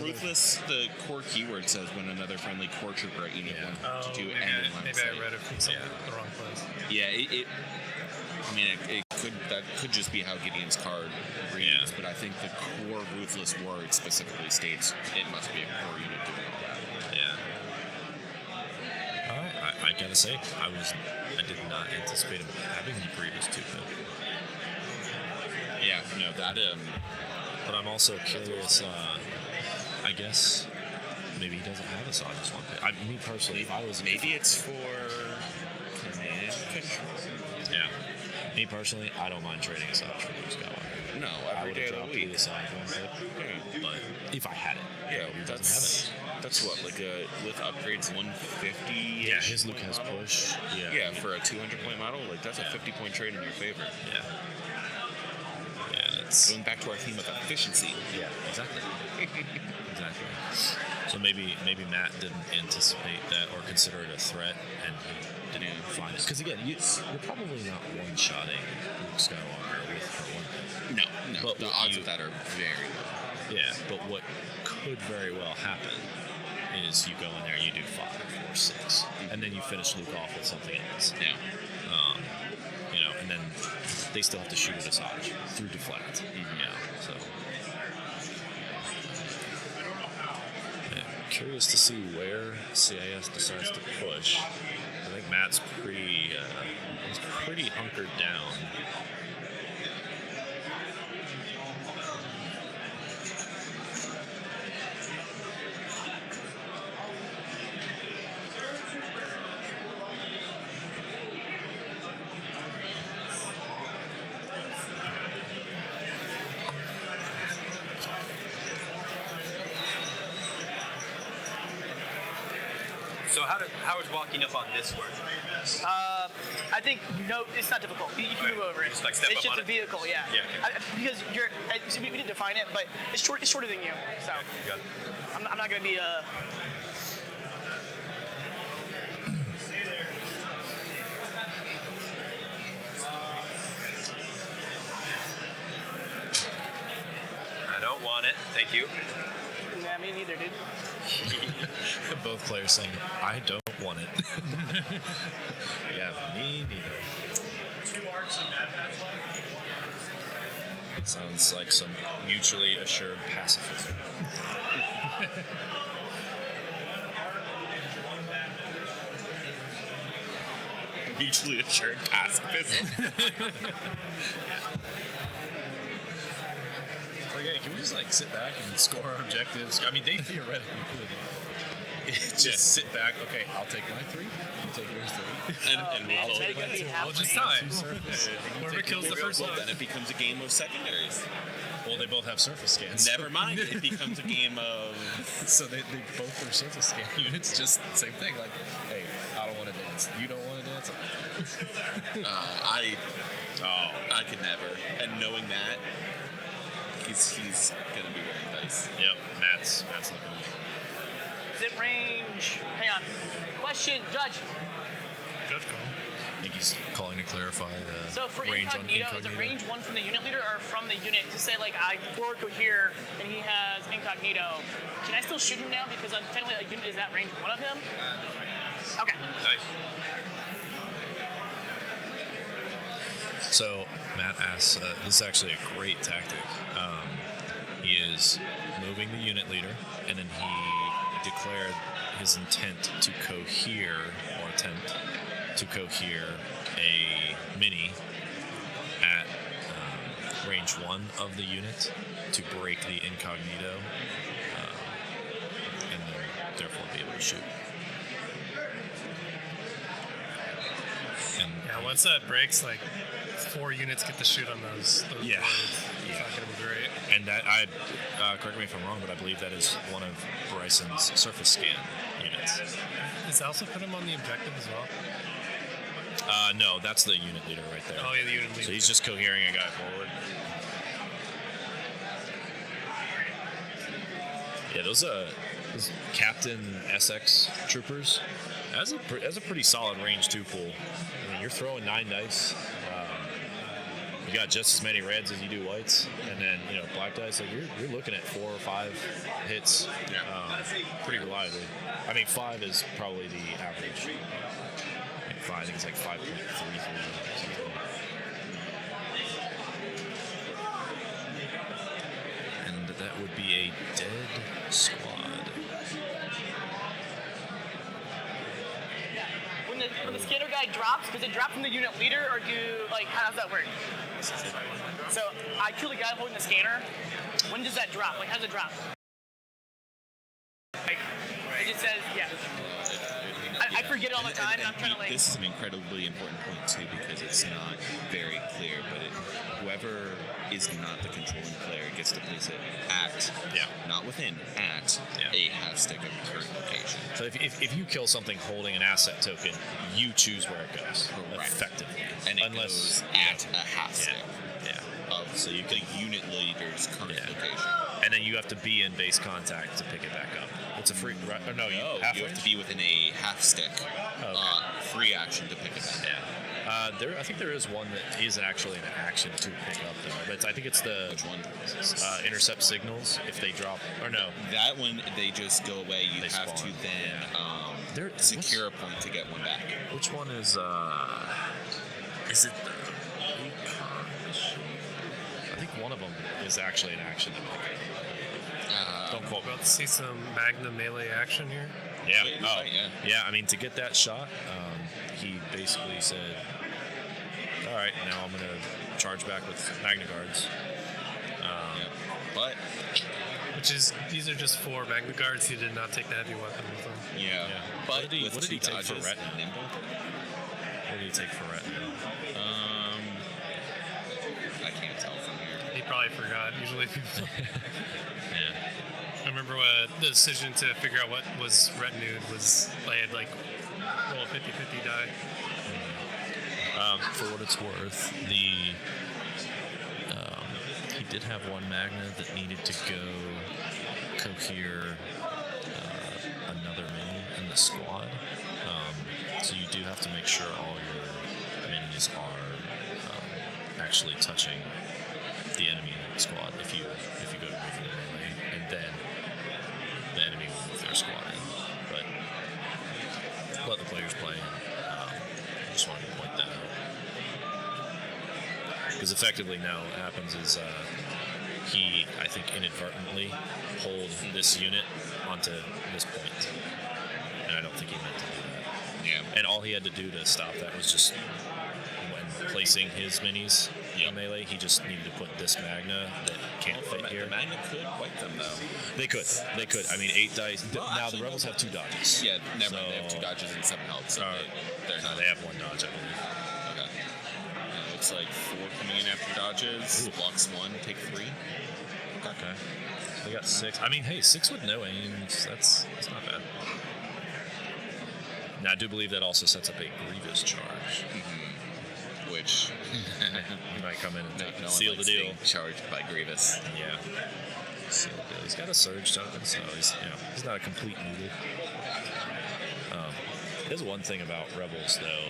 Ruthless, the core keyword says when another friendly core trooper at unit 1 to do maybe any line maybe I read it from the wrong place. Yeah, it could just be how Gideon's card reads, but I think the core Ruthless word specifically states it must be a core unit doing all that. Yeah. I gotta say, I did not anticipate him having the previous 2 pin. Yeah, no, that But I'm also curious. I guess maybe he doesn't have a Sagas 1 pin. Me personally, if I was maybe it's for command control. Yeah. Me personally, I don't mind trading a Sagas for Luke Skywalker. No, I every would day have of the dropped week. the Sagas 1 pin, but if I had it, Yeah, he doesn't have it. that's what, like with upgrades 150. Yeah, his Luke has push. Yeah, for a 200-point model, like that's a 50-point trade in your favor. Yeah. Yeah, that's Going back to our theme of efficiency. yeah, exactly. Exactly. So maybe Matt didn't anticipate that or consider it a threat, and he didn't find it. Because again, you're probably not one-shotting Luke Skywalker with her 1 pin. No, But the what odds you- of that are very low. Yeah, but what could very well happen is you go in there, you do 5 or 6, and then you finish Luke off with something else. Yeah. And then they still have to shoot at Asajj through deflect. So yeah, curious to see where CIS decides to push. I think Matt's he's pretty hunkered down. So how is walking up on this work? I think it's not difficult. You can move over it. Just, like, step it's up just on a it? vehicle, yeah. Yeah, okay. Because we didn't define it, but it's shorter than you. So Got it. I'm not gonna be Thank you. Nah, me neither, dude. Both players saying, I don't want it. Yeah, me neither. 2 arcs and that path left. Sounds like some mutually assured pacifism. Mutually assured pacifism. Like, hey, can we just sit back and score our objectives? I mean, they theoretically could. Just sit back. Okay, I'll take my 3. You take yours 3. and Man, we'll it's gonna be half Well, just lane. time. Whoever kills the first well, one. then it becomes a game of secondaries. Well, they both have surface scans. Never mind, it becomes a game of. So they both are surface scan units. Just same thing. Like, hey, I don't want to dance. You don't want to dance. I could never. And knowing that, he's gonna be rolling dice. Yep, Matt's looking at me. Is it range? Hang on. Question, Judge. Judge call. I think he's calling to clarify the So for range on incognito, is it range 1 from the unit leader or from the unit? To say like I forward cohere and he has incognito, can I still shoot him now because I'm technically a unit is that range 1 of him? Okay. Nice. So Matt asks, this is actually a great tactic. He is moving the unit leader, and then he declared his intent to cohere, or attempt to cohere a mini at range 1 of the unit to break the incognito, and then therefore be able to shoot. And Yeah, once that breaks, 4 units get to shoot on those Yeah. blades. It's Yeah. not going to be great. And that correct me if I'm wrong, but I believe that is one of Bryson's surface scan units. Does it also put him on the objective as well? No, that's the unit leader right there. Oh, yeah, the unit leader. So he's just cohering a guy forward. Yeah, those Captain SX troopers. That's a pretty solid range 2 pool. I mean, you're throwing 9 dice. You got just as many reds as you do whites, and then black dice. Like you're looking at 4 or 5 hits. Pretty reliably. I mean, 5 is probably the average. I think it's like 5.33 or something. And that would be a dead squad. When the scanner guy drops, does it drop from the unit leader or how does that work? So I kill the guy holding the scanner. When does that drop? How does it drop? It just says, yeah. I forget it all the time, and I'm trying to This is an incredibly important point too, because it's not very clear, but whoever is not the controlling player gets to place it at, not within, at a half stick of the current location. So if you kill something holding an asset token, you choose where it goes, effectively. And it goes at a half stick. Of So you the unit leader's current location. And then you have to be in base contact to pick it back up. It's a free. Or no, you half you have to be within a half stick. Free action to pick it back up. I think there is one that is actually an action to pick up though. But I think it's the Which one? Intercept signals if they drop. Or no, That one, they just go away. You They have spawn. to then There- secure a point to get one back. which one is? Is it the? I think one of them is actually an action to pick up. Don't quote me. About to see some Magna melee action here. Yeah. Wait, Oh, yeah. yeah. I mean, to get that shot, he basically said, "All right, now I'm going to charge back with Magna Guards." But These are just 4 Magna Guards. He did not take the heavy weapon with him. yeah, Yeah. but What did he- with what did he 2 take for dodges retina? and nimble. What do you take for retina? I can't tell from here. He probably forgot. Usually people. Yeah. I remember the decision to figure out what was retinued was I had roll a 50-50 die. For what it's worth, he did have one Magna that needed to go cohere another mini in the squad. So you do have to make sure all your minis are actually touching the enemy squad if you go to move in melee. players playing. I just wanted to point that out. Because effectively now what happens is he, I think, inadvertently pulled this unit onto this point. And I don't think he meant to do that. Yeah. And all he had to do to stop that was just when placing his minis in melee, he just needed to put this Magna that can't fit here. The Magna could wipe them, though. They could. I mean, 8 dice. Well, now actually, the Rebels have 2 dodges. Yeah, never mind. So- They have 2 dodges and 7 health. So they're No, not. they have 1 dodge, I believe. Okay. It looks like 4 coming in after dodges. Ooh. Blocks 1, take 3. Okay. They got 6. I mean, hey, 6 with no aims. That's not bad. Now, I do believe that also sets up a Grievous charge. Which He might come in and no one seal the likes deal. being charged by Grievous. Yeah. Seal the deal. He's got a surge token, so he's not a complete noodle. There's one thing about Rebels, though.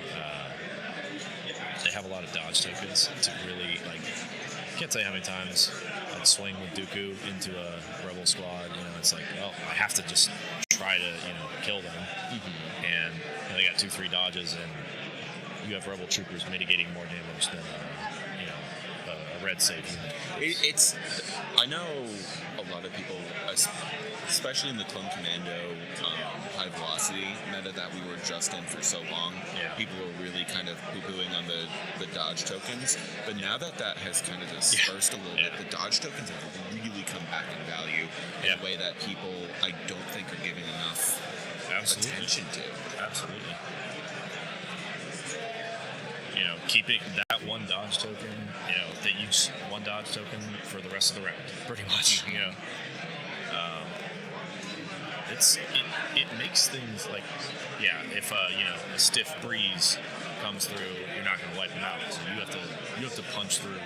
They have a lot of dodge tokens to really, like, I can't tell you how many times I'd swing with Dooku into a Rebel squad. It's like, well, I have to just try to, kill them. And they got 2-3 dodges, and you have Rebel troopers mitigating more damage than, a red save unit. It's. I know a lot of people, especially in the Clone Commando high velocity meta that we were just in for so long. Yeah. People were really kind of poo-pooing on the dodge tokens, but now that has kind of dispersed a little bit, the dodge tokens have really come back in value in a way that people I don't think are giving enough attention to. Absolutely. Keeping that 1 dodge token, they use 1 dodge token for the rest of the round, pretty much. It makes things like, if a stiff breeze comes through, you're not going to wipe them out. So you have to punch through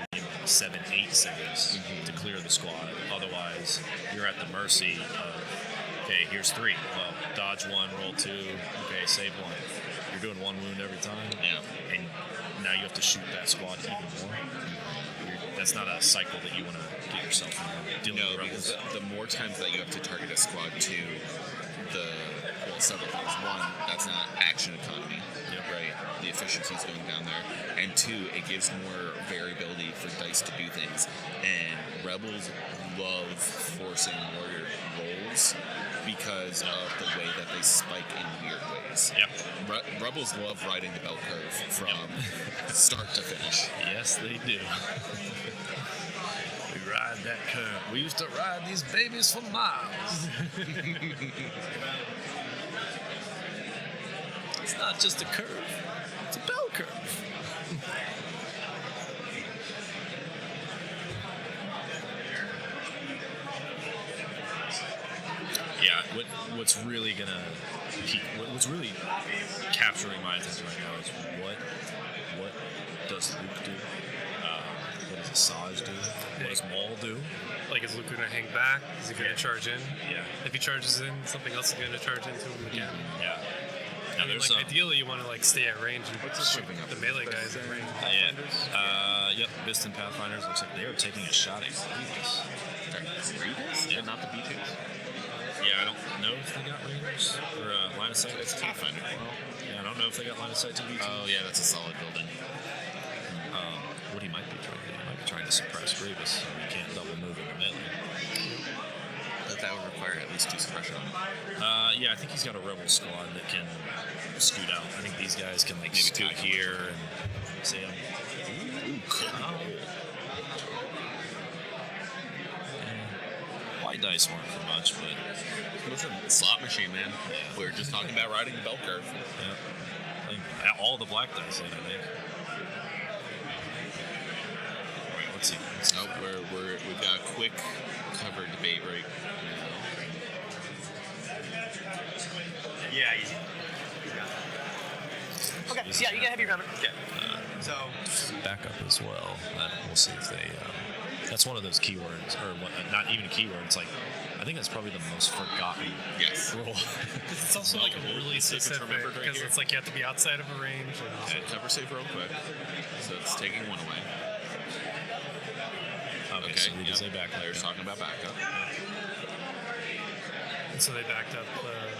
7-8 saves to clear the squad. Otherwise, you're at the mercy of, okay, here's 3. Well, dodge 1, roll 2. Okay, save 1. You're doing 1 wound every time. Yeah. And now you have to shoot that squad even more. That's not a cycle that you want to get yourself in. Dealing No, with because Rebels. the more times that you have to target a squad to several things. 1, that's not action economy, right? The efficiency's going down there. And 2, it gives more variability for dice to do things. And Rebels love forcing warrior rolls because of the way that they spike in weird ways. Yep. Rebels love riding the bell curve from start to finish. Yes, they do. We ride that curve. We used to ride these babies for miles. It's not just a curve. It's a bell curve. What's really gonna what's really capturing my attention right now is what does Luke do? What does Asajj do? What does Maul do? Like, is Luke going to hang back? Is he going to charge in? Yeah. If he charges in, something else is going to charge into him again. Yeah. I mean, like, ideally, you want to stay at range and shoot the melee guys at range. Yep. Biston Pathfinders looks like they are taking a shot at Grievous. Grievous? Yeah. But not the B2s? Yeah, I don't know if they got range or line of sight. It's Pathfinder. Yeah, I don't know if they got line of sight to B2. Oh, yeah, that's a solid building. What he might be trying to do, he might be trying to suppress Grievous so he can't double move in the melee. But that would require at least 2 suppression. Yeah, I think he's got a rebel squad that can scoot out. I think these guys can maybe scoot here and see him. Ooh, cool. White dice weren't for much, but Listen, slot machine, man. Yeah. We were just talking about riding the bell curve. yeah, I think all the black dice did, I think. All right, let's see. Nope, we've got a quick cover debate right now. Yeah, easy. Okay, yeah, you can have your comment. Okay. So, Backup as well. We'll see if they. That's one of those keywords, or not even a keyword. It's like, I think that's probably the most forgotten Yes. rule. Because it's also like really specific. remembered right Because here. it's like you have to be outside of a range. Okay, cover save real quick. So it's taking 1 away. Okay, so we just say backup. Players talking about backup. And so they backed up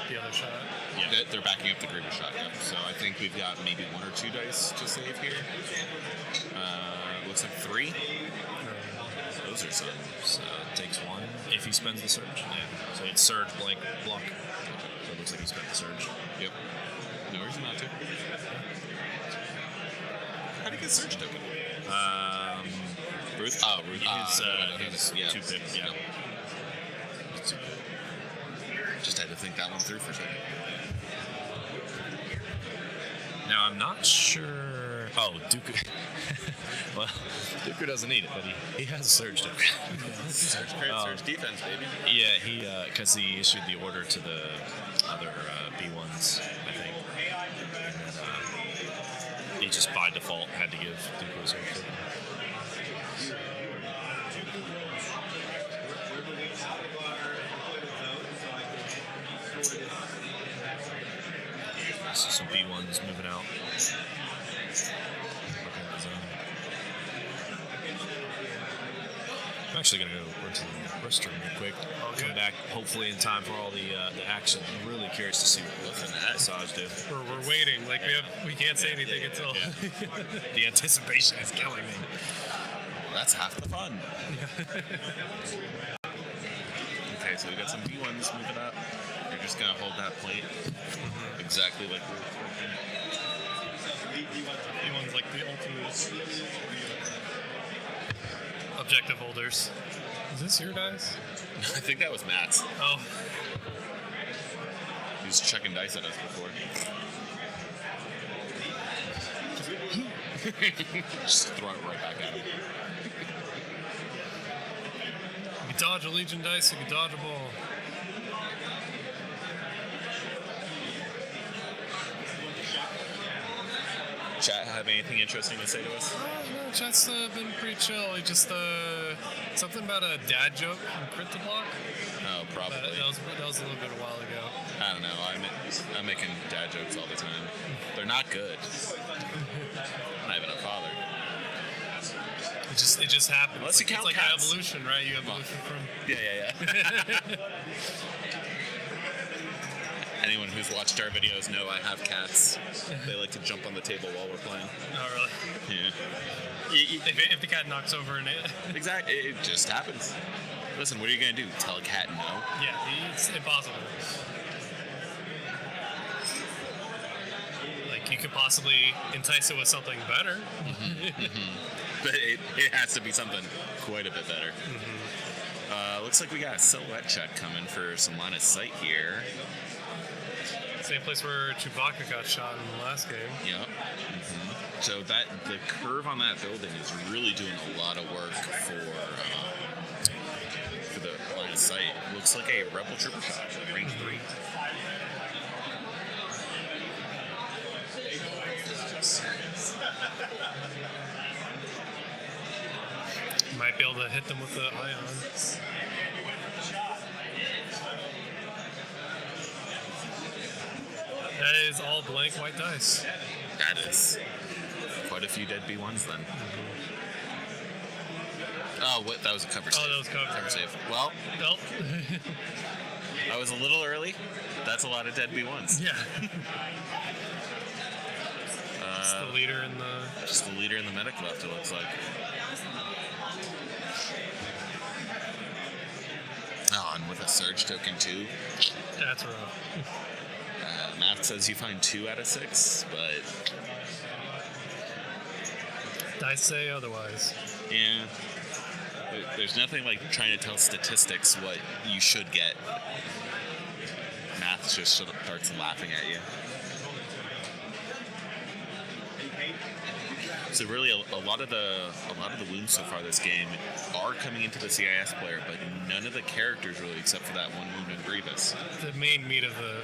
the other shot. Yeah, they're backing up the Grievous shot. Yeah. So I think we've got maybe 1 or 2 dice to save here. Looks like 3. Those are some. So it takes 1 if he spends the surge. Yeah. So it's surge, blank, block. So it looks like he spent the surge. Yep. No reason not to. How do you get surge token? Ruth? Oh, Ruth. His Yeah. 2 pip, yeah. Just had to think that one through for a second. Now, I'm not sure. Oh, Dooku. Well, Dooku doesn't need it, but he has a surge token. Surge crit, surge defense, baby. Yeah, because he issued the order to the other B1s, I think. And then he just by default had to give Dooku a surge token. So some B1s moving out. Looking at the zone. I'm actually going to go to the restroom real quick. I'll come back hopefully in time for all the action. I'm really curious to see what Asajj do. We're waiting. Like we can't say anything until The anticipation is killing me. Well, that's half the fun. Okay, so we got some B1s moving up. You're just going to hold that plate exactly like we were expecting. One's like the ultimate objective holders. Is this your dice? I think that was Matt's. Oh, He was checking dice at us before. Just throw it right back at him. you can dodge a Legion dice, you can dodge a ball. Chat, have anything interesting to say to us? No, chat's been pretty chill. It just something about a dad joke from Crit the Block. Oh, probably. That was a little bit a while ago. I don't know. I'm making dad jokes all the time. They're not good. I'm not even a father. It just happens. Unless you count it's like cats. an evolution, right? You evolution from. Yeah. Anyone who's watched our videos know I have cats. They like to jump on the table while we're playing. Oh, really? Yeah. If the cat knocks over and it. Exactly. It just happens. Listen, what are you going to do? Tell a cat no? Yeah, it's impossible. Like, you could possibly entice it with something better. But it has to be something quite a bit better. Looks like we got a silhouette check coming for some line of sight here. Same place where Chewbacca got shot in the last game. Yep. So the curve on that building is really doing a lot of work for the line of sight. Looks like a Rebel Trooper shot, range 3. Might be able to hit them with the ion. That is all blank white dice. That is quite a few dead B1s then. Oh, what? That was a cover save. Oh, that was cover save. Well, Nope. I was a little early. That's a lot of dead B1s. Yeah. It's the leader in the. Just the leader in the medic left, it looks like. Oh, and with a surge token too. That's rough. Math says you find 2 out of 6, but Dice say otherwise. yeah, there's nothing like trying to tell statistics what you should get. Math just sort of starts laughing at you. So really, a lot of the wounds so far this game are coming into the CIS player, but none of the characters really, except for that one wound in Grievous. The main meat of the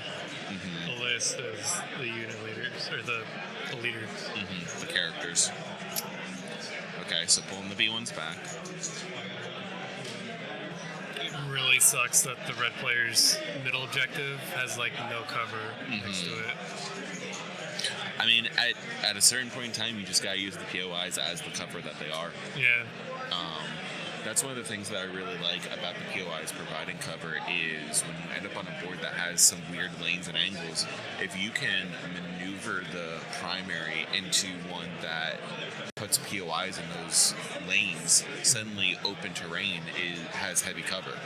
list is the unit leaders, or the leaders. The characters. Okay, so pulling the B1s back. It really sucks that the red player's middle objective has like no cover next to it. I mean, at a certain point in time, you just gotta use the POIs as the cover that they are. Yeah. That's one of the things that I really like about the POIs providing cover is when you end up on a board that has some weird lanes and angles, if you can maneuver the primary into one that puts POIs in those lanes, suddenly open terrain has heavy cover.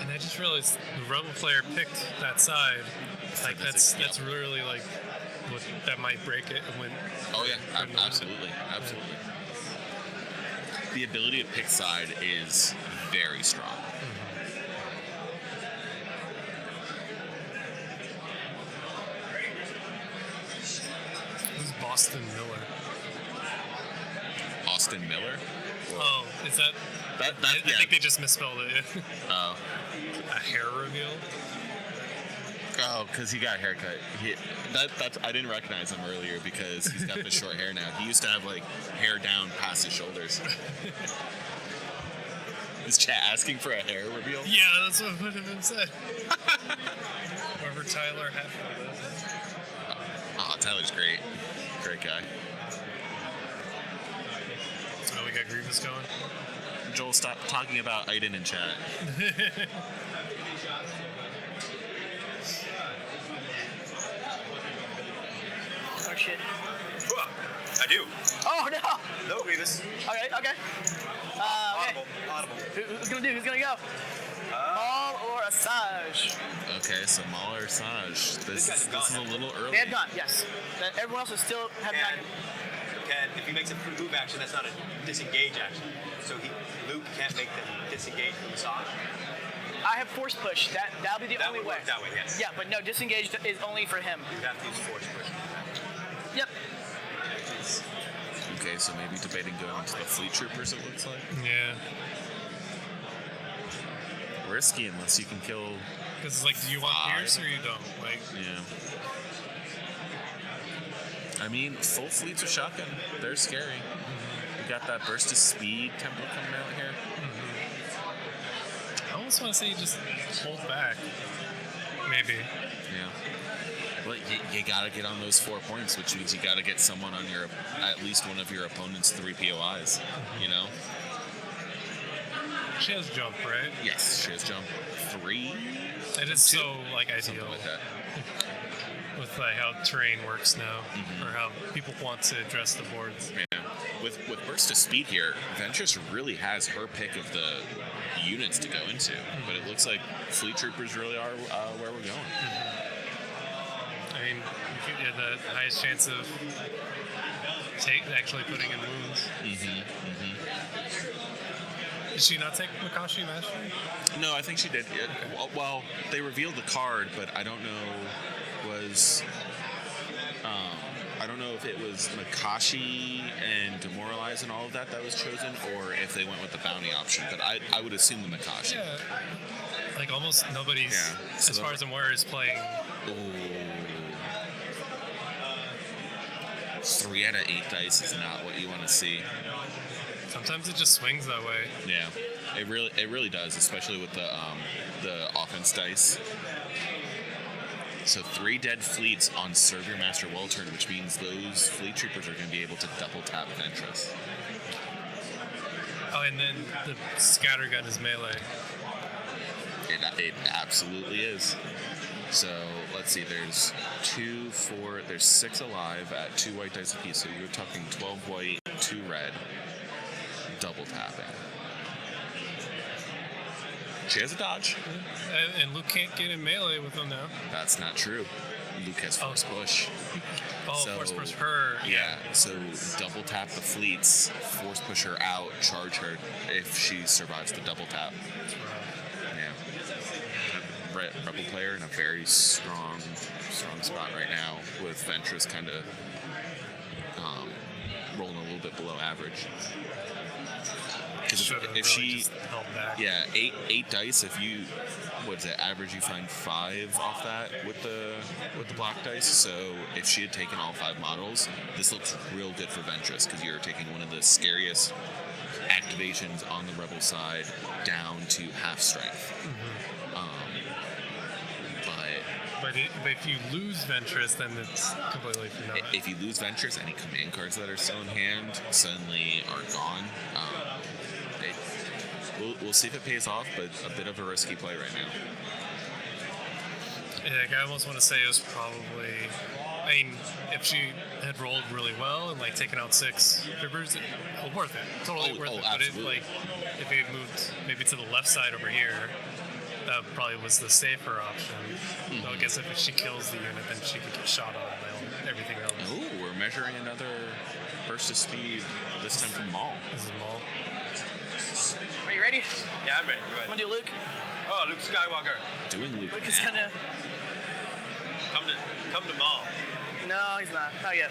And I just realized the Rebel player picked that side. Like that's really like that might break it when. Oh yeah, absolutely. The ability to pick side is very strong. Who's Boston Miller? Austin Miller? Oh, is that? I think they just misspelled it. Oh. A hair reveal. Oh, because he got a haircut. I didn't recognize him earlier because he's got the short hair now. He used to have like hair down past his shoulders. Is chat asking for a hair reveal? Yeah, that's what one of them said. Whoever Tyler had for this. Oh, Tyler's great. Great guy. Oh, we got Grievous going. Joel, stop talking about Aiden in chat. Oh shit. I do. Oh no! No, Grievous. Okay. Okay. Audible. Who's gonna do? Who's gonna go? Maul or Asajj? Okay, so Maul or Saj. This is a little early. They have gone, yes. Everyone else is still have not. If he makes a move action, that's not a disengage action. So Luke can't make them disengage from the Asajj. I have force push. That'll be the That only would way. work that way, yes. Yeah, but no, disengage is only for him. You'd have to use force push. Yep. Okay, so maybe debating going to the Fleet Troopers, it looks like. Yeah. Risky unless you can kill. Because it's like, do you want Pierce or you don't? Like, Yeah. I mean, full fleets of shotgun, they're scary. You got that burst of speed tempo coming out here. I almost want to say just hold back. Maybe. Yeah. But you gotta get on those 4 points, which means you gotta get someone on at least one of your opponent's 3 POIs. You know? She has jump, right? Yes, she has jump 3. It is so like ideal Something like that. with like how terrain works now, or how people want to address the boards. Yeah. With burst of speed here, Ventress really has her pick of the units to go into, but it looks like Fleet Troopers really are where we're going. I mean, you get the highest chance of actually putting in wounds. Did she not take Makashi Mastery? No, I think she did. Well, they revealed the card, but I don't know I don't know if it was Makashi and Demoralize and all of that was chosen, or if they went with the bounty option. But I would assume the Makashi. Yeah. Like almost nobody's, Yeah. So as far as I'm aware, is playing. Ooh. 3 out of 8 dice is not what you want to see. Sometimes it just swings that way. Yeah, it really does, especially with the offense dice. So 3 dead fleets on Serve Your Master Well turn, which means those Fleet Troopers are going to be able to double tap Ventress. Oh, and then the scattergun is melee. It absolutely is. So let's see, there's 6 alive at 2 white dice apiece. So you're talking 12 white, 2 red, double tapping. She has a dodge. And Luke can't get in melee with them now. That's not true. Luke has force push. Oh, force push her. Yeah, so double tap the fleets, force push her out, charge her if she survives the double tap. Yeah. Rebel player in a very strong spot right now, with Ventress kind of rolling a little bit below average. Because if she, held back. yeah, 8 dice. If you, what's it, average? You find 5 off that with the black dice. So if she had taken all 5 models, this looks real good for Ventress, because you're taking one of the scariest activations on the Rebel side down to half strength. But if you lose Ventress, then it's completely for naught. If you lose Ventress, any command cards that are still in hand suddenly are gone. we'll see if it pays off, but a bit of a risky play right now. Yeah, like, I almost want to say it was probably. I mean, if she had rolled really well and like taken out 6 troopers, well, worth it. Totally worth it. But Absolutely. if it moved maybe to the left side over here, that probably was the safer option. So I guess if she kills the unit, then she could get shot on by everything else. Oh, we're measuring another burst of speed, this time from Maul. This is Maul. Are you ready? Yeah, I'm ready. Go I'm ahead. gonna do Luke. Oh, Luke Skywalker. Doing Luke. Luke is gonna. Come to Maul. No, he's not. Not yet.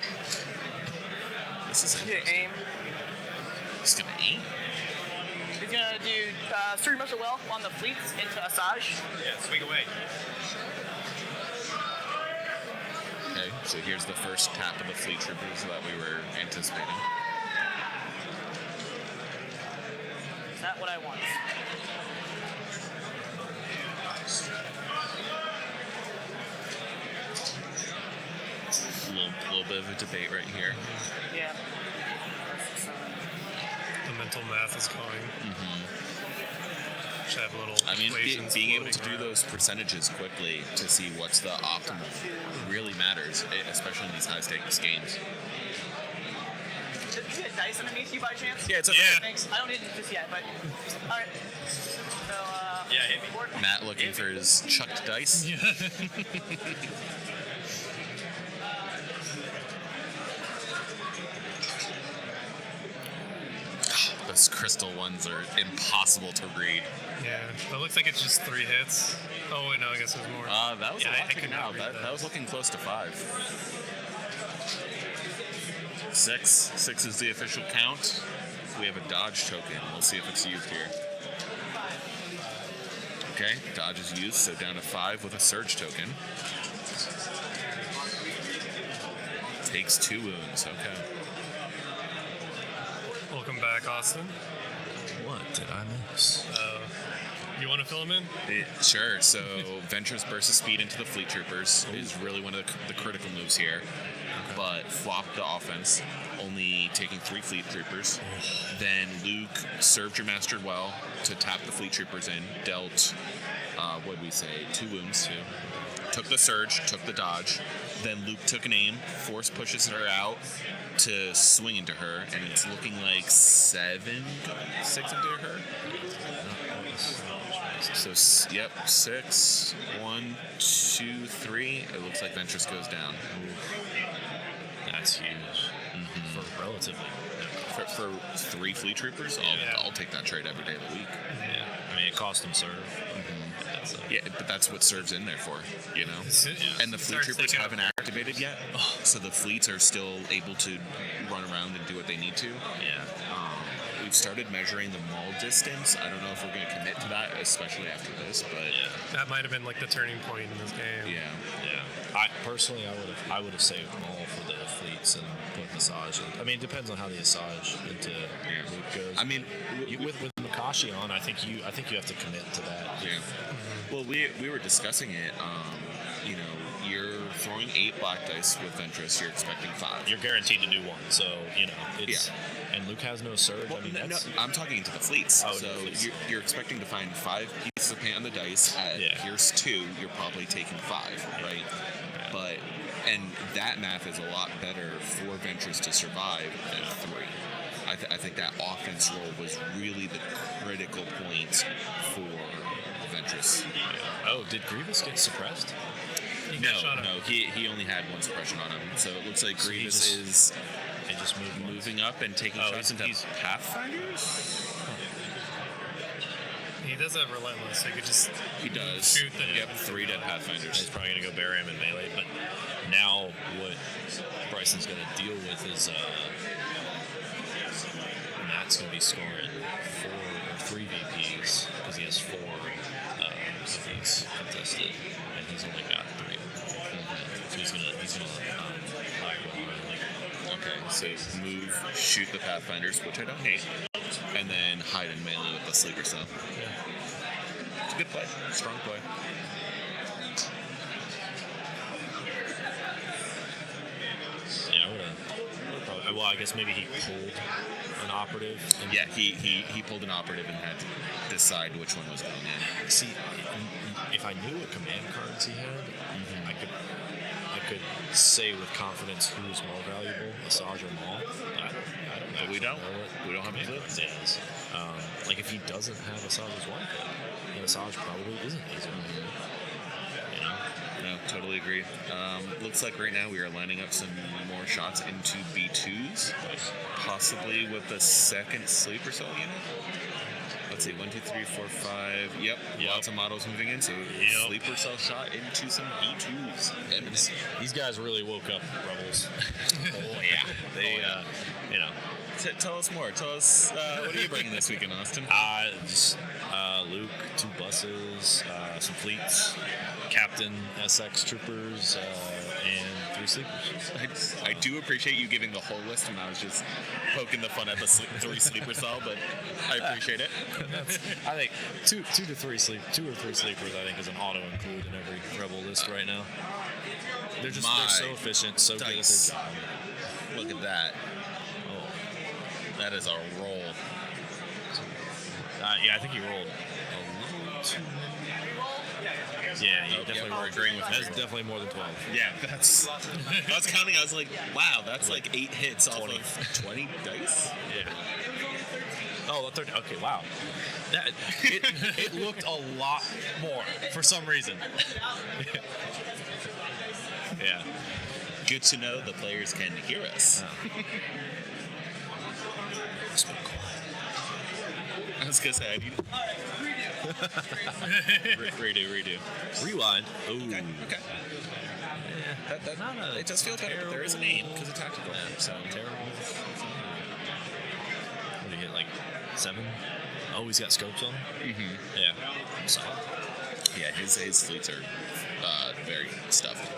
This is He's gonna interesting. aim. He's gonna aim. He's gonna do Sturdy Muscle Well on the fleets into Asajj. Yeah, swing away. Okay, so here's the first tap of the fleet troopers that we were anticipating. Is that what I want? Little bit of a debate right here. Yeah. The mental math is going. Should have little I mean, equations being able to floating do around. those percentages quickly to see what's the optimal really matters, especially in these high stakes games. Did you get dice underneath you by chance? Yeah, it's a Yeah. Thanks. I don't need it just yet, but all right. So Yeah, hit me. Matt looking for his chucked dice. Those crystal ones are impossible to read. Yeah, that looks like it's just 3 hits. Oh wait, no, I guess there's more. That was Yeah, a lot I could taken not out. read That was looking close to 5. 6 is the official count. We have a dodge token. We'll see if it's used here. Okay, dodge is used, so down to 5 with a surge token. Takes 2 wounds. Okay. Welcome back, Austin. What did I miss? You want to fill him in? Sure. So Ventress burst of speed into the fleet troopers is really one of the critical moves here. But flop the offense, only taking 3 fleet troopers. Then Luke served your mastered well to tap the fleet troopers in, dealt, what did we say, 2 wounds. Took the surge, took the dodge. Then Luke took an aim, force pushes her out to swing into her, and it's looking like 6 into her. So, yep, 6, 1, 2, 3. It looks like Ventress goes down. That's huge. For relatively. For 3 fleet troopers, I'll take that trade every day of the week. Yeah. I mean, it cost him serve. That's Yeah, but that's what serves in there for, you know? And the fleet Starts troopers taking haven't activated yet, so the fleets are still able to run around and do what they need to. Yeah. We've started measuring the maul distance. I don't know if we're going to commit to that, especially after this, but That might have been like the turning point in this game. yeah. I personally, I would have saved Maul for the fleets and put Asajj in. I mean, it depends on how the Asajj into Luke goes. I mean, with Makashi on, I think you have to commit to that. yeah. Well, we were discussing it. You know, you're throwing 8 black dice with Ventress. You're expecting 5. You're guaranteed to do one, so you know it's. And Luke has no surge. Well, I mean, no, that's, I'm talking into the fleets. Oh, so into the fleets. you're expecting to find 5 pieces of paint on the dice. At Pierce 2, you're probably taking 5, right? But and that math is a lot better for Ventress to survive than 3. I think that offense roll was really the critical point for Ventress. Oh, did Grievous get suppressed? No, he only had 1 suppression on him. So it looks like So he Grievous just- is They just moved moving up and taking shots into Pathfinders. He does have relentless, so you could just He does. shoot the Yep, 3 dead Pathfinders. He's probably going to go bury him in melee, but now what Bryson's going to deal with is Matt's going to be scoring 4 or 3 VPs because he has 4 of these contested, and he's only got 3. So he's gonna lag behind. Okay, so move, shoot the Pathfinders, which I don't hate, and then hide in melee with the sleeper cell. It's a good play, strong play. Yeah, well, I guess maybe he pulled an operative. And Yeah, he pulled an operative and had to decide which one was going in. See, if I knew what command cards he had, I could say with confidence who was more valuable, Asajj or Maul. I don't But we don't. know what We don't have a clue. command cards is. Like if he doesn't have Asajj's one pick, then Asajj probably isn't easy. You know? No, totally agree. Looks like right now we are lining up some more shots into B2s, possibly with the second sleeper cell unit. Let's see, 1, 2, 3, 4, 5. Yep. Lots of models moving in, so sleeper cell shot into some B2s. These guys really woke up, Rebels. Oh yeah, They, you know, Tell us more. Tell us what are you bringing this weekend, Austin? just Luke, 2 buses, some fleets, Captain SX troopers, and 3 sleepers. I do appreciate you giving the whole list when I was just poking the fun at the 3 sleeper cell, but I appreciate it. I think two or three sleepers. I think is an auto include in every Rebel list right now. They're so efficient, so good at dice. their job. Look at that. Oh, That is a roll. yeah, I think he rolled a little too many. Yeah, you definitely we're agreeing with That's you. definitely more than 12. Yeah, that's. I was counting. I was like, wow, that's like 8 hits 20. off of 20 dice. Yeah. Oh, the 30. Okay, wow. That it looked a lot more for some reason. Yeah. Good to know the players can hear us. I was gonna say I need. Redo. Rewind. Ooh. Okay. Not a It does feel better, but there is a name because it's tactical. So terrible. What did he hit, like 7? Oh, he's got scopes on him? Mm-hmm. Yeah. Solid. yeah, his fleets are very stuffed.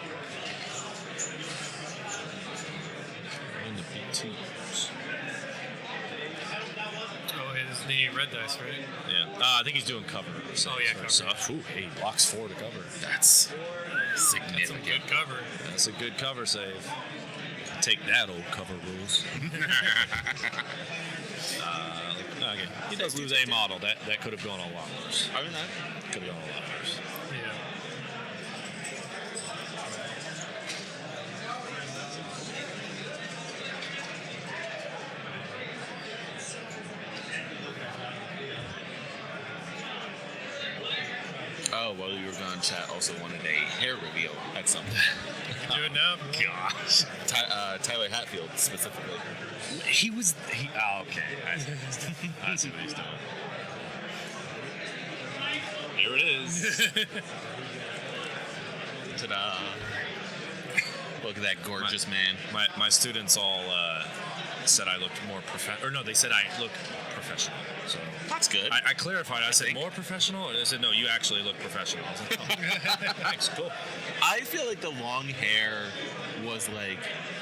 And the B2s. Oh, it's the red dice, right? Yeah. I think he's doing cover. So, Oh, yeah, cover. So, ooh, hey, blocks 4 to cover. That's Some significant. good cover. That's a good cover save. Take that, old cover rules. Okay. He does lose a model. That could have gone a lot worse. I mean, that Could have gone a lot worse. Yeah. Oh, while you were gone, chat also wanted a hair reveal at some point. Do it now. Gosh. Tyler Hatfield specifically. Oh, okay. I see what he's doing. Here it is. Ta-da! Look at that gorgeous man. My students all said I looked more professional. Or no, they said I looked professional. So That's good. I clarified. I said think. more professional, and they said no, you actually look professional. I was like, oh, thanks, cool. I feel like the long hair was like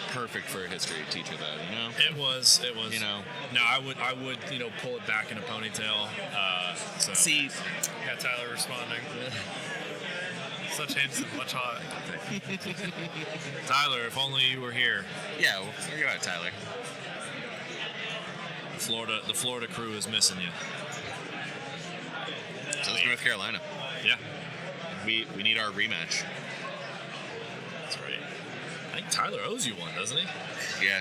perfect for a history teacher, though. You know. It was. You know. No, I would pull it back in a ponytail. So. See, Yeah, Tyler responding. Such handsome, much hot. Tyler, if only you were here. yeah, well, where you at, Tyler? The Florida crew is missing you. So it's North Carolina. Yeah, We need our rematch. that's right. I think Tyler owes you one, doesn't he? Yeah.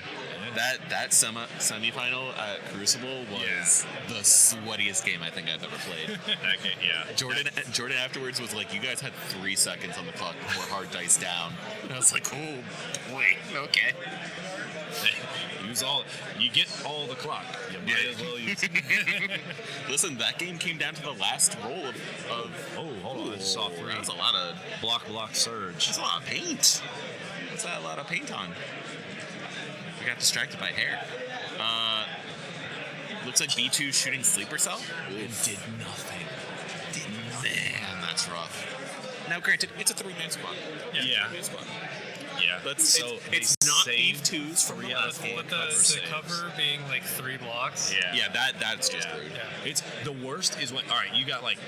That semifinal at Crucible was Yeah. the sweatiest game I think I've ever played. Okay, yeah. Jordan afterwards was like, "You guys had 3 seconds on the clock before hard dice down." And I was like, "Oh boy, okay." You get all the clock. You might as well use it. Listen, that game came down to the last roll of Oh, hold on. I just saw 3. That was a lot of Block, surge. that's a lot of paint. What's that a lot of paint on? We got distracted by hair. Looks like B2 shooting sleeper cell. It did nothing. Man, that's rough. Now, granted, it's a 3-man squad. Yeah. 3-man squad. Yeah. But so it's they not saved B2s from the 3 last game. With the cover being like 3 blocks. Yeah. Yeah, that's just rude. Yeah. It's the worst is when, all right, you got like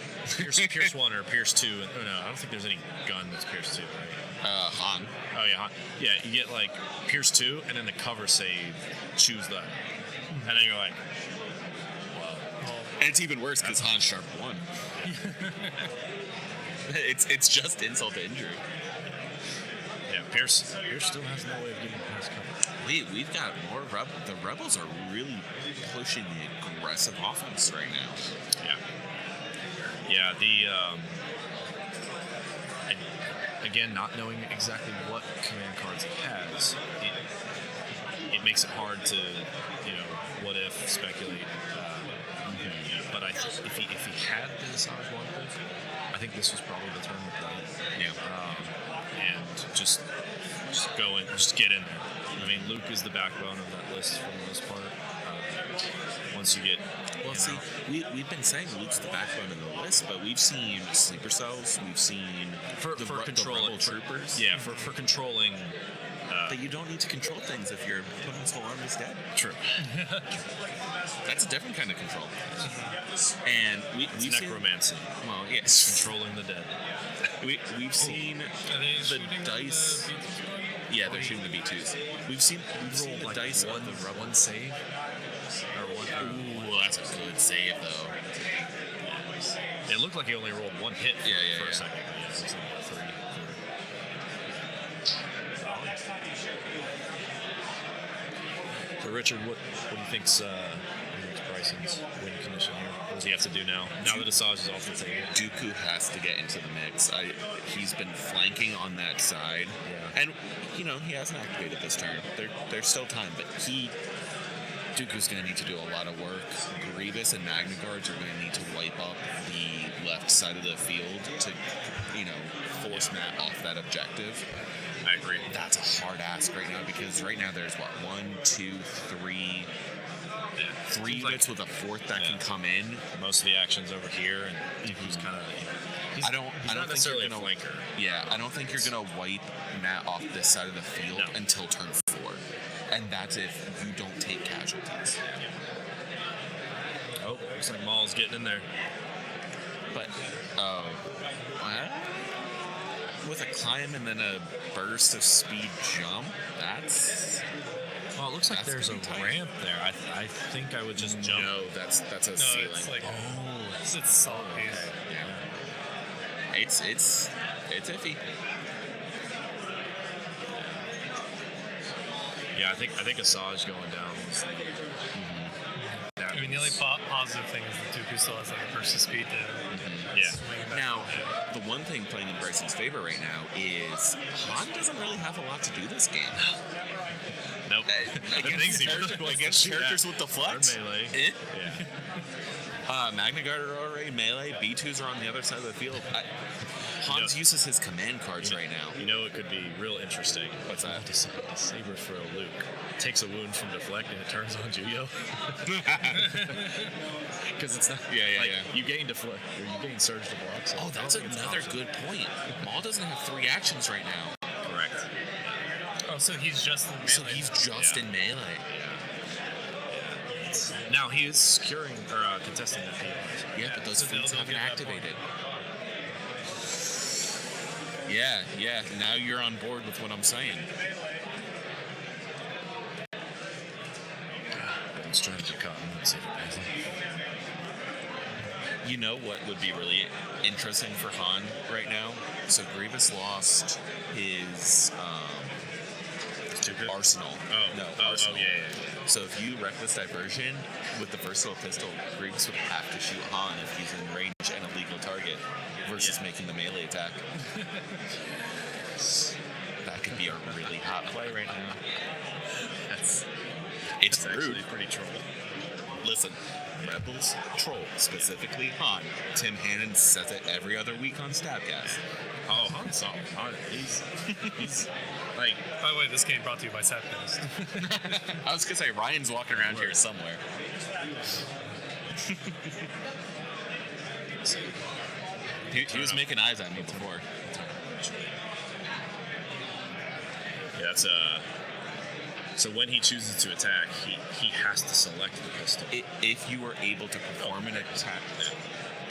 Pierce 1 or Pierce 2. And, oh no, I don't think there's any gun that's Pierce 2, right? Han. Oh Oh yeah, yeah. You get like Pierce 2, and then the cover save. Choose that, and then you're like, wow. And it's even worse because Han Sharp won. it's just insult to injury. Yeah, Pierce still has no way of getting past cover. We've got more the Rebels are really pushing the aggressive offense right now. Yeah. The and again, not knowing exactly what command cards he has, it makes it hard to what if speculate. But I think if he had the Asajj one, I think this was probably the turn to play. Yeah. And just go in, just get in there. I mean, Luke is the backbone of that list for the most part. Once you get, we've been saying Luke's the backbone of the list, but we've seen sleeper cells, we've seen for the controlling Rebel troopers. Yeah, for controlling. But you don't need to control things if your opponent's whole army's dead. True. That's a different kind of control. And we've seen necromancy. Well, yes, Controlling the dead. We've seen Are they the shooting dice. the B2s? Yeah, they're shooting the B2s. We've seen the like dice one, of the Rebel. one save. Or one. Ooh, that's a good save though. It looked like he only rolled one hit Yeah, for yeah. a second. Yeah, it was like 3. So Richard, what do you think's Bryson's win condition here? What does he have to do now? Now that Asajj is off the table. Dooku has to get into the mix. He's been flanking on that side, Yeah. and he hasn't activated this turn. There's still time, but Dooku's going to need to do a lot of work. Grievous and Magna Guards are going to need to wipe up the left side of the field to, force Matt off that objective. I agree. That's a hard ask right now because right now there's 3 Seems units with a fourth that can come in. Most of the action's over here, and Dooku's kind of. I don't not think necessarily you're a gonna flanker. Yeah, I don't think you're gonna wipe Matt off this side of the field No. until turn 4, and that's if you don't take casualties. Oh, looks like Maul's getting in there. But with a climb and then a burst of speed jump, that's Oh, it looks like That's there's a gonna be tight. ramp there. I think I would just jump. no, that's a No, ceiling. it's like Oh, it's salt piece. Yeah. It's iffy. Yeah, I think Asajj going down was the. I mean, the only positive thing is that Dooku still has like a burst of speed to Yeah. swing back. Now, the one thing playing in Bryson's favor right now is Han doesn't really have a lot to do this game. Nope. Against characters with deflect. Melee. Eh? Yeah. Magna Guard are already melee. B2s are on the other side of the field. Hans know- uses his command cards right now. You know, it could be real interesting. What's that? The saber throw Luke takes a wound from deflect and it turns on Juyo. Because it's not. Yeah. You gain deflect or you gain surge to block. So Oh, I don't that's think it's an another option. good point. Maul doesn't have 3 actions right now, Correct. Oh, so he's just in melee. so he's just Yeah. in melee. Now he is securing or contesting that PI. Yeah, but those so they'll feats haven't get that point. activated. Yeah. Now you're on board with what I'm saying. Ben's trying to get caught and see if it pays him. You know what would be really interesting for Han right now? So Grievous lost his arsenal. Arsenal. Yeah. So if you reckless diversion with the versatile pistol, Grievous would have to shoot Han if he's in range and a legal target versus making the melee attack. That could be a really hot play right now. It's It's rude. actually pretty troll. Listen, Rebels troll, specifically Han. Tim Hannon says it every other week on Stabcast. Oh, Han's solid. He's like, By the way, this game brought to you by Sapcast. I was gonna say Ryan's walking around here somewhere. he was making eyes at me before. yeah, that's So when he chooses to attack, he has to select the pistol. If you were able to perform an attack,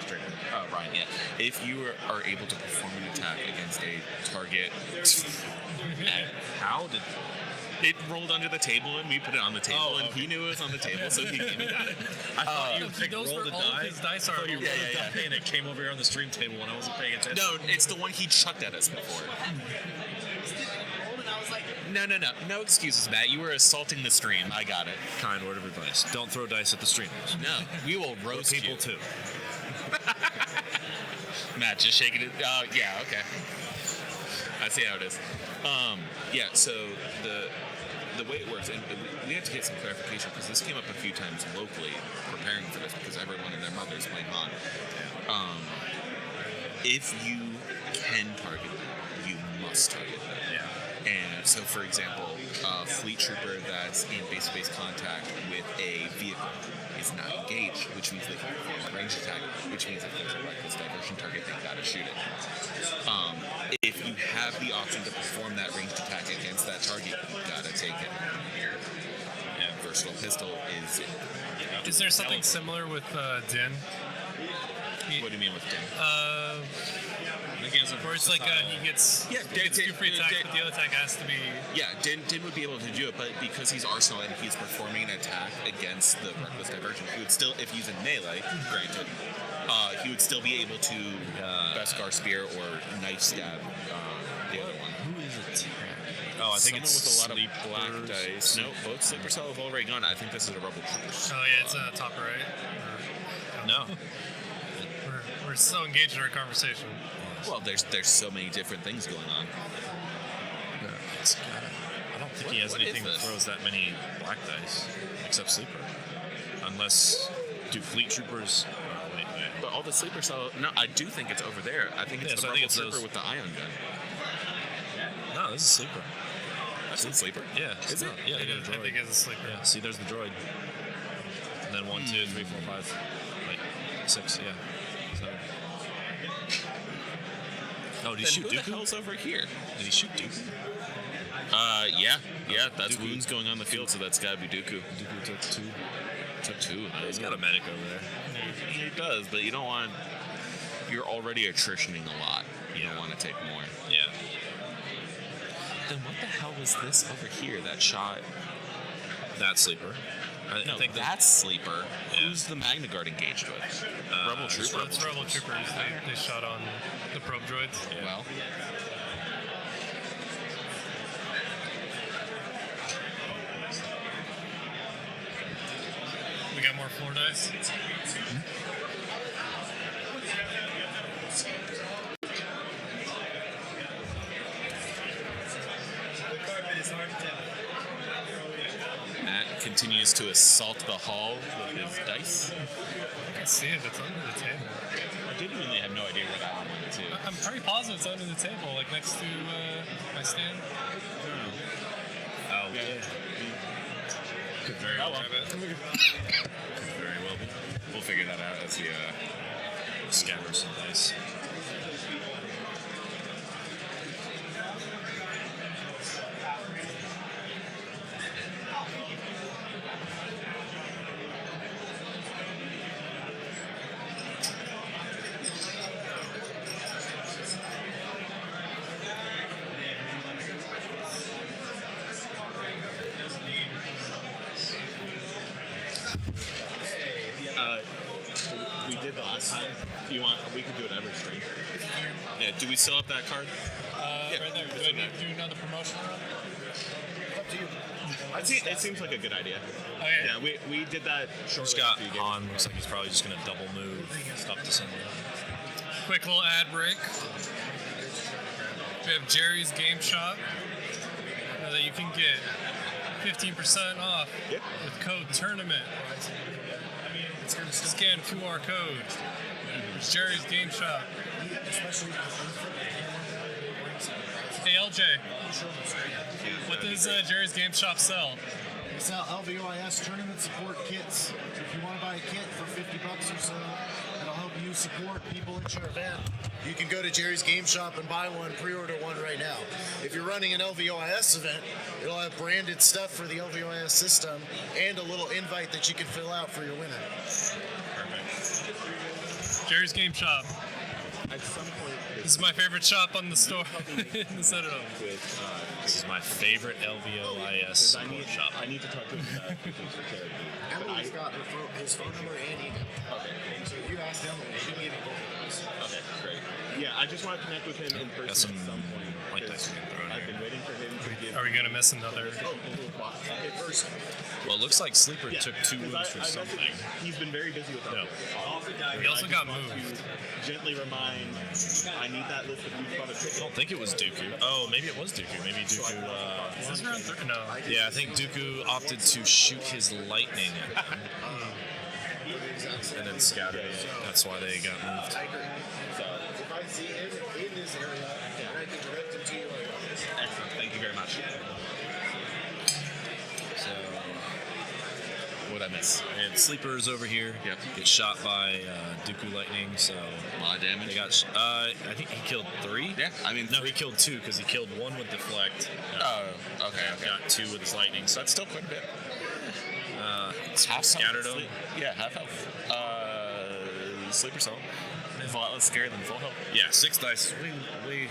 Straight ahead. Ryan, yeah. If you are able to perform an attack against a target, How did? it rolled under the table and we put it on the table, and he knew it was on the table, so he came and got it. I thought you He picked knows roll where the all of die. his dice are. I thought you rolled Yeah, the yeah, die and it came over here on the stream table when I wasn't paying attention. No, it's the one he chucked at us before. No excuses, Matt. You were assaulting the stream. I got it. Kind word of advice: don't throw dice at the streamers. No, we will roast People you. too. Matt, just shaking it. Yeah, okay. I see how it is. Yeah, so the way it works, and we have to get some clarification because this came up a few times locally preparing for this because everyone and their mother's playing Han. If you can target them, you must target them. Yeah. And so, for example, a fleet trooper that's in base-to-base contact with a vehicle is not engaged, which means they can perform a range attack, which means if there's a reckless diversion target, they gotta shoot it. If you have the option to perform that ranged attack against that target, you gotta take it. And versatile pistol is. Is there something similar with Din? What do you mean with Din? Where it's like he gets two free attacks, but the other attack has to be. Yeah, Din would be able to do it, but because he's Arsenal and he's performing an attack against the reckless diversion, he would still, if he's in melee, granted, he would still be able to Beskar spear or knife stab the other one. Who is it? Oh, I think Someone it's with a lot of black Sleepers. dice. No, both Sleeper Cell have already gone. I think this is a Rebel Troopers. Oh yeah, it's top right. No. We're so engaged in our conversation. Well, there's so many different things going on. I don't think he has What is anything that this? throws that many black dice, except Sleeper. Unless, do Fleet Troopers... Oh, wait. But all the Sleeper Cell... No, I do think it's over there. I think it's Yeah, the so I Rebel think it's Trooper those- with the ion gun. No, this is Sleeper. That's not Sleeper. Yeah. Is it? Yeah, they got a I droid. think it's a sleeper. Yeah, see, there's the droid. And then 1, 2, 3, 4, 5, like 6, yeah. So. Oh, did he Then shoot who the Dooku? hell's over here? Did he shoot Dooku? Yeah, that's Dooku. wounds going on the field, so that's gotta be Dooku. Dooku took 2. Took two. He's got a medic over there. He does, but you don't want. You're already attritioning a lot. You don't want to take more. Yeah. Then what the hell was this over here that shot? That's Sleeper. I No, think that's Sleeper. Yeah. Who's the Magna Guard engaged with? Rebel it's Trooper. It's Rebel Troopers. They shot on the probe droids. Yeah. Well, We got more floor dice. Matt continues to assault the hall with his dice. I can see it. It's under the table. I genuinely have no idea where that one went to. I'm pretty positive it's under the table, like next to my stand. Oh, Yeah. Could very Oh, well well. have it. Could very well be. We'll figure that out as we. Scatter some dice. We did the last time. You want? We could do it every stream. Yeah. Do we still have that card? Yeah, Right there. Do that's I in need there. to do another promotion run? It seems like a good idea. Okay. Yeah, we did that shortly He's got after you gave Han. Looks like he's probably just going to double move up to somewhere. Quick little ad break. We have Jerry's Game Shop that you can get 15% off Yep. with code TOURNAMENT. Scan QR code. It's Jerry's Game Shop. Hey LJ, what does Jerry's Game Shop sell? They sell LVOIS tournament support kits. So if you want to buy a kit for $50 or so, that'll help you support people at your event. You can go to Jerry's Game Shop and buy one, pre-order one right now. If you're running an LVOIS event, it'll have branded stuff for the LVOIS system and a little invite that you can fill out for your winner. Perfect. Jerry's Game Shop. At some point, This is my favorite shop on the store in the Citadel. This is my favorite LVO IS shop. I need to talk to him about things for charity. Emily's got his phone number and email. Okay. So if you ask Emily, she'll give you both of those. Okay, great. Yeah, I just want to connect with him in person Got some at some point. light because dice we can throw in I've here. been waiting for him to give. Are we gonna miss another? Okay, first. Well, it looks like Sleeper took 2 because moves for I something. He's been very busy with No. He also got want moved. to gently remind. I need that list of who's bought a I ticket. don't think it was Dooku. Oh, maybe it was Dooku. Maybe Dooku. Is this round 3? No. Yeah, I think Dooku opted to shoot his lightning at them and then scattered it. That's why they got moved. I agree. So if I see him in this area, and I can direct him to you like this. Excellent. Thank you very much. So, what'd I miss? And Sleeper's over here. Yep. Gets shot by Dooku lightning. So A lot of damage. they got. I think he killed 3. Yeah, I mean, No, he killed 2 because he killed 1 with deflect. okay. Got 2 with his lightning. So that's still quite a bit. It's Half scattered health. him. Yeah, half health. Sleeper Soul. It's a lot less scary than full health. Yeah, 6 dice is way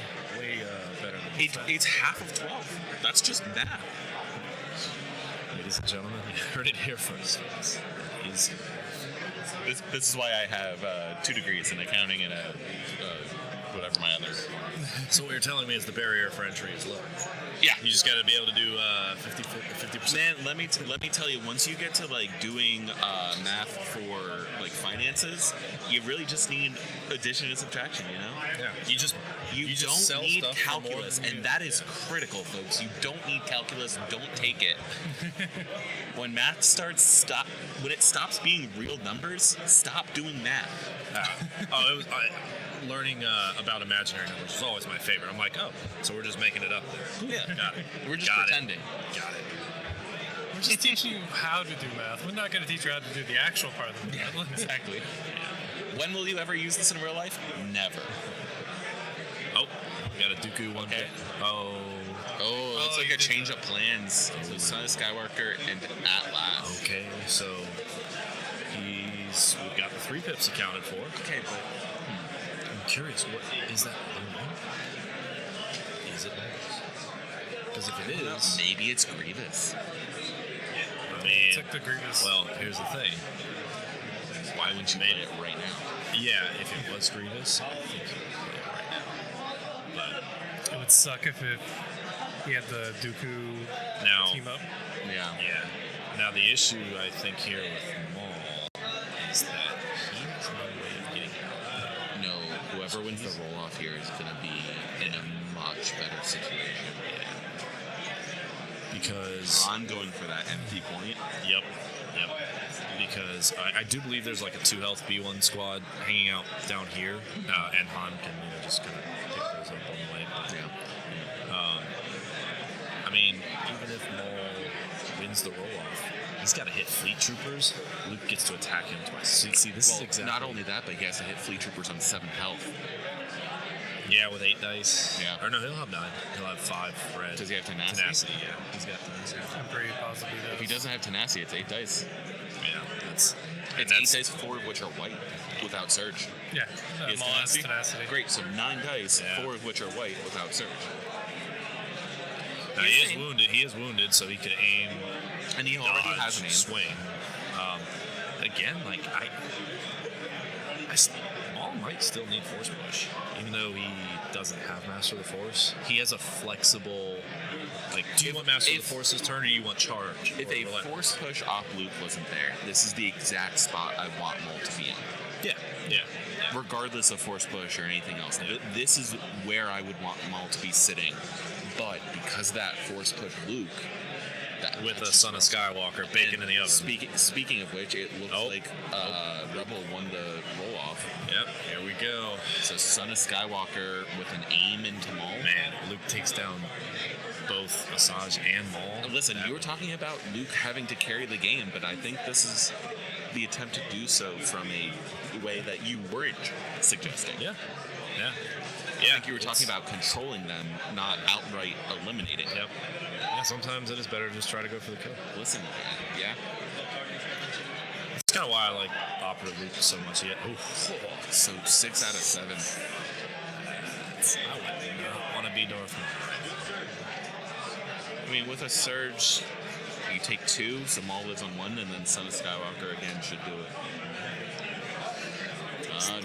better than It's half of 12. That's just math. Ladies and gentlemen, you heard it here first. He's This is why I have 2 degrees in accounting and whatever my other. so what you're telling me is the barrier for entry is low. Yeah. You just got to be able to do 50%. Man, let me tell you. Once you get to like doing math for like finances, you really just need addition and subtraction. You know. Yeah. You just don't sell need stuff for more calculus, than you- and that is critical, folks. You don't need calculus. Don't take it. When math when it stops being real numbers, stop doing math. it was learning about imaginary numbers was always my favorite. I'm like, oh, so we're just making it up there. Yeah. Got it. We're just Got pretending. It. Got it. We're just teaching you how to do math. We're not gonna teach you how to do the actual part of the math. Exactly. When will you ever use this in real life? Never. Oh, we got a Dooku one. Okay. Oh. Oh, it's Oh, like you a did change that. of plans. So Son of Skywalker and At Last. Okay, so we've got the 3 pips accounted for. Okay, but I'm curious, what is that? Is it Legos? Because if it is, maybe it's Grievous. I mean, Took the Grievous. well, here's the thing. Why wouldn't you made it right now? Yeah, if it was Grievous, I think he would put it right now. It would suck if he had the Dooku Now, team up. Yeah. yeah. Now the issue I think here with Maul is that he has no way of getting out. No, whoever wins the roll off here is going to be in a much better situation. Because I'm going for that empty point. Yep. Because I do believe there's like a 2 health B1 squad hanging out down here, and Han can just kind of pick those up on the way. But, I mean, even if Maul wins the roll off, he's got to hit fleet troopers. Luke gets to attack him twice. See, this is exactly. Not only that, but he has to hit fleet troopers on 7 health. Yeah, with 8 dice. Yeah. Or no, he'll have 9. He'll have 5 red. Does he have tenacity? Tenacity, yeah. He's got tenacity. I'm pretty positive he does. If he doesn't have tenacity, it's 8 dice. Yeah, that's. It's 8 dice, 4 of which are white without surge. Yeah, He has Maul has tenacity. Great, so 9 dice, Yeah. 4 of which are white without surge. Now, he is wounded. He is wounded, so he could aim. And he already dodge, has an aim. swing. Again, like Maul might still need force push, even though he doesn't have Master of the Force. He has a flexible. Like, do you want Master of the Force's turn, or do you want charge? If or a roulette? force push off Luke wasn't there, this is the exact spot I want Maul to be in. yeah. Regardless of force push or anything else. This is where I would want Maul to be sitting. But because that force push Luke, With a Son of Skywalker baking in the oven. Speaking of which, it looks like Rebel won the roll off. Yep, here we go. So Son of Skywalker with an aim into Maul. Man, Luke takes down both Asajj and Maul. Listen, you were talking about Luke having to carry the game, but I think this is the attempt to do so from a way that you weren't suggesting. Yeah. I think you were talking about controlling them, not outright eliminating. Yep. Yeah, sometimes it is better to just try to go for the kill. Listen, yeah. kind of why I like operative Luke so much. Yet, So 6 out of 7. I would want to be Darth Maul. I mean, with a surge, you take 2, Zamal lives on 1, and then Son of Skywalker again should do it.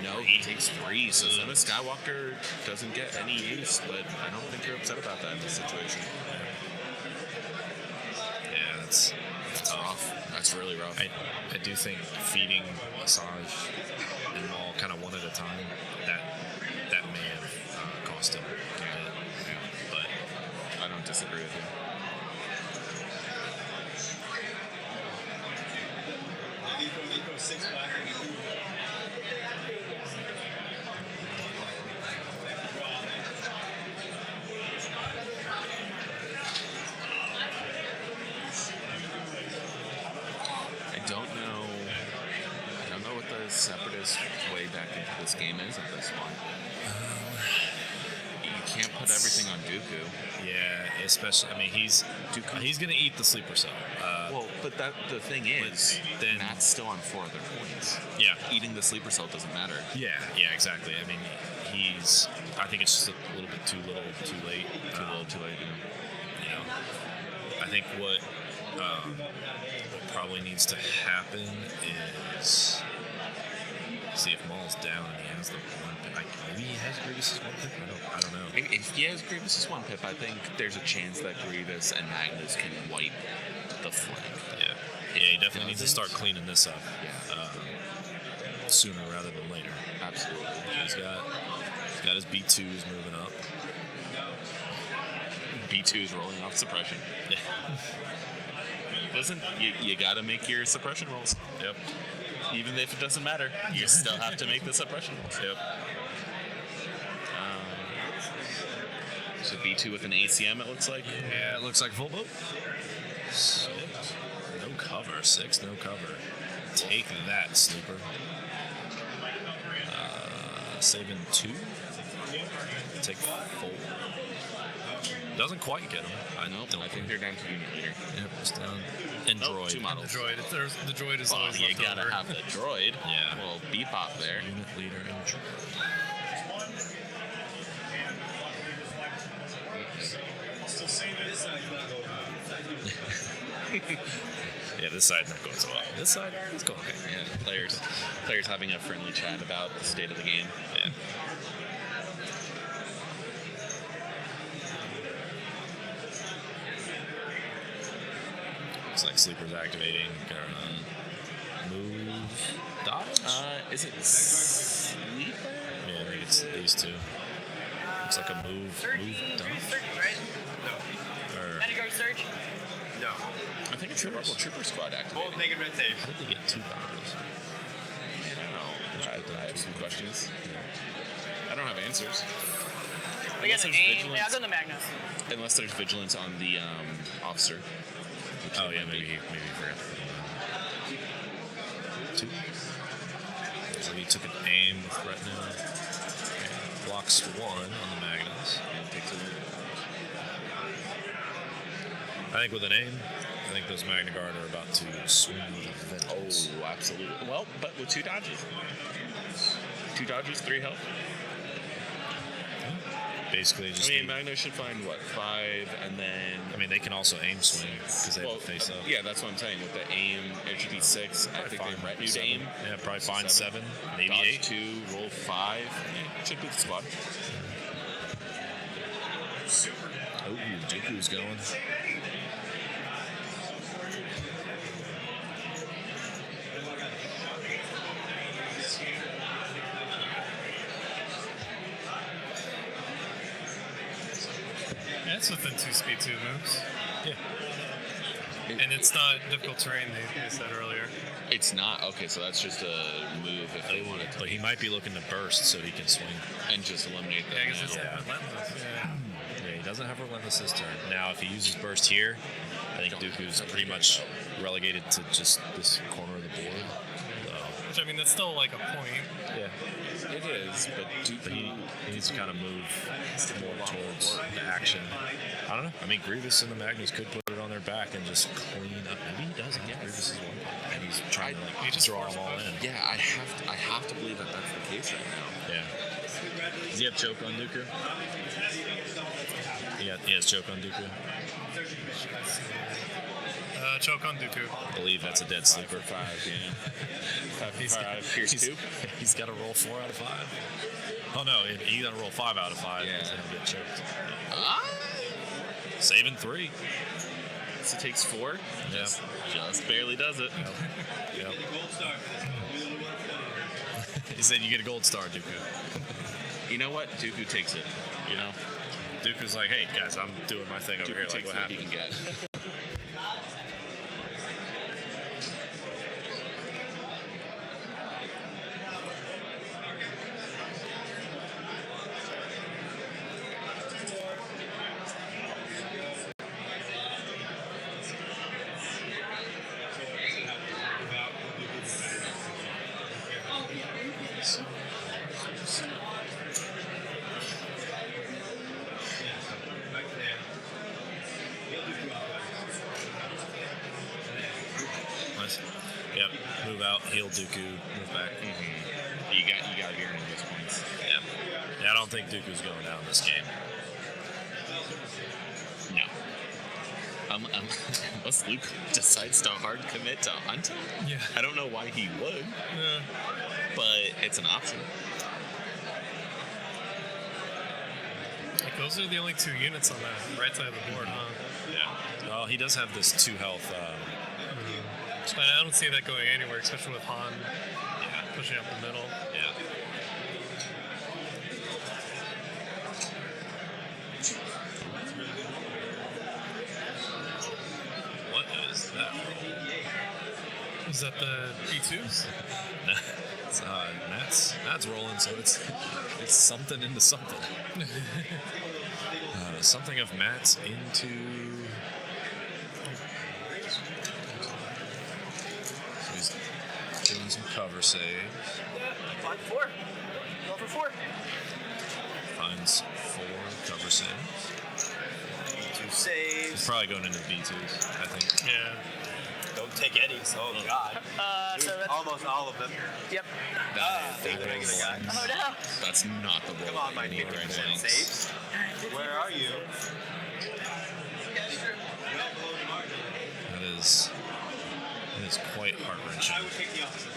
No, he takes 3, so Son of Skywalker doesn't get any use, but I don't think you're upset about that in this situation. Yeah, that's Tough. That's really rough. I do think feeding Asajj and Maul kind of one at a time, that may have cost him a bit. But I don't disagree with you. I don't know what the Separatist way back into this game is at this point. You can't put everything on Dooku. yeah, especially he's gonna eat the sleeper cell. Well, but the thing is, then- Matt's still on 4 other points. Yeah. Eating the sleeper cell doesn't matter. Yeah, exactly. I mean, I think it's just a little bit too little, too late. Too late. You know, I think what probably needs to happen is see if Maul's down and he has the 1 pip. Maybe he has Grievous's 1 pip. I don't know. If he has Grievous's 1 pip, I think there's a chance that Grievous and Magnus can wipe the flank. Yeah, he definitely needs to start cleaning this up. Yeah. Sooner rather than later. Absolutely. He's got his B2s moving up. B2 is rolling off suppression. Yeah. Listen, you gotta make your suppression rolls. Yep. Even if it doesn't matter, you still have to make the suppression rolls. Yep. So B2 with an ACM, it looks like. Yeah, it looks like full boat. 6. No cover. 6, no cover. Take that, sleeper. Saving 2. Take 4. Doesn't quite get him. I think they're down to unit leader. Yep, it's down. And Nope, droid. 2 The models. droid. The droid is Well, always you left gotta over. have the droid. Yeah. Well, Bebop there. Unit leader and droid. Yeah, this side's not going so well. This side is going okay. Yeah, players having a friendly chat about the state of the game. Yeah. Looks like sleeper's activating. Move. Dodge? Is it sleeper? Yeah, I think it's these two. Looks like a move. Surging, Move dodge. surging, right? Or Vanguard surge. No. I think it's Rebel Trooper Squad activating. Both negative red save. how did they get 2 dodges? I have some questions. I don't have answers. We got Unless the there's aim. vigilance. Yeah, I'll go to Magnus. Unless there's vigilance on the officer. which Oh there yeah, might maybe be. he forgot to put it on. 2. Looks like he took an aim with retina. Okay. Blocks 1 on the Magnus. And takes a look. I think with an aim, I think those Magna Guard are about to swing with vengeance. Oh, absolutely. Well, but with 2 dodges. 2 dodges, 3 health. Basically, just I mean, need- Magno should find, what, 5, and then... I mean, they can also aim swing because they have to face up. Yeah, that's what I'm saying. With the aim, it should be 6. I think they retinue to aim. Yeah, probably find 7. 7, maybe Dodge 8. 2, roll 5. Yeah, should be the squad. Oh, Dooku's going. Yeah, it's within 2 speed 2 moves. Yeah. And it's not difficult terrain, they said earlier. It's not. Okay, so that's just a move if they want to. But he might be looking to burst so he can swing. And just eliminate Yeah, I guess the it's mantle. relentless. Yeah. Yeah, he doesn't have relentless this turn. Now, if he uses burst here, I think Dooku's pretty much relegated to just this corner of the board. So Which, I mean, that's still like a point. Yeah. It is, but But he needs to kind of move more towards the action. I don't know. I mean, Grievous and the Magnus could put it on their back and just clean up. Maybe he doesn't. Yeah, Grievous is one, and he's trying to He just draw them all in. yeah, I have to believe that that's the case right now. Yeah. Does he have choke on Dooku? Yeah, he has choke on Dooku. Choke on Dooku. I believe that's a dead sleeper. 5, yeah. 5 He's for 5 out of Pierce 2. He's got to roll 4 out of 5. Oh no, he got to roll 5 out of 5. Yeah. And he'll get choked. Ah! Saving 3. So it takes 4. Yeah. Just barely does it. Yep. He said you get a gold star, Dooku. You know what? Dooku takes it. You know? Dooku's like, hey guys, I'm doing my thing over here. Dooku Like, takes what what he happened? can get. Nice. Yep. Move out, heal Dooku, move back. You got to get rid of those points. Yeah. Yeah, I don't think Dooku's going down this game. No. Unless Luke decides to hard commit to Hunt. Yeah. I don't know why he would, Yeah. but it's an option. Like, those are the only 2 units on that right side of the board, huh? Yeah. Well, he does have this 2 health. But I don't see that going anywhere, especially with Han pushing up the middle. Yeah. What is that? Is that the B2s? It's, Matt's rolling, so it's something into something. Something of Matt's into. So he's doing some cover saves. 5-4. Go for 4. Finds 4 cover saves. 2 saves. He's probably going into B2s, I think. Yeah. Don't take any. Oh God. So that's, Almost all of them. yep. Think they're gonna get. Oh no. That's not the roll. Come on, my that you need right 50% now. saves. Where are you? That is quite heart-wrenching. I would take the opposite.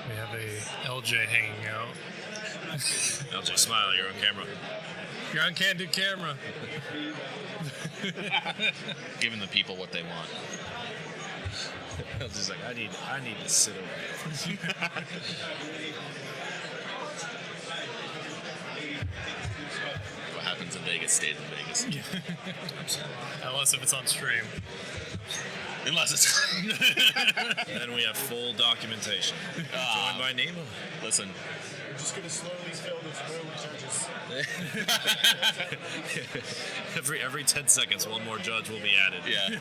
We have a LJ hanging out. LJ, smile, you're on camera. You're on Candid Camera. Giving the people what they want. LJ's like, I need to sit over here. What happens in Vegas stays in Vegas. Unless if it's on stream. Unless it's. Then we have full documentation. Joined by Nemo. Listen, We're just going to slowly fill this room with judges. Every 10 seconds, one more judge will be added. yeah,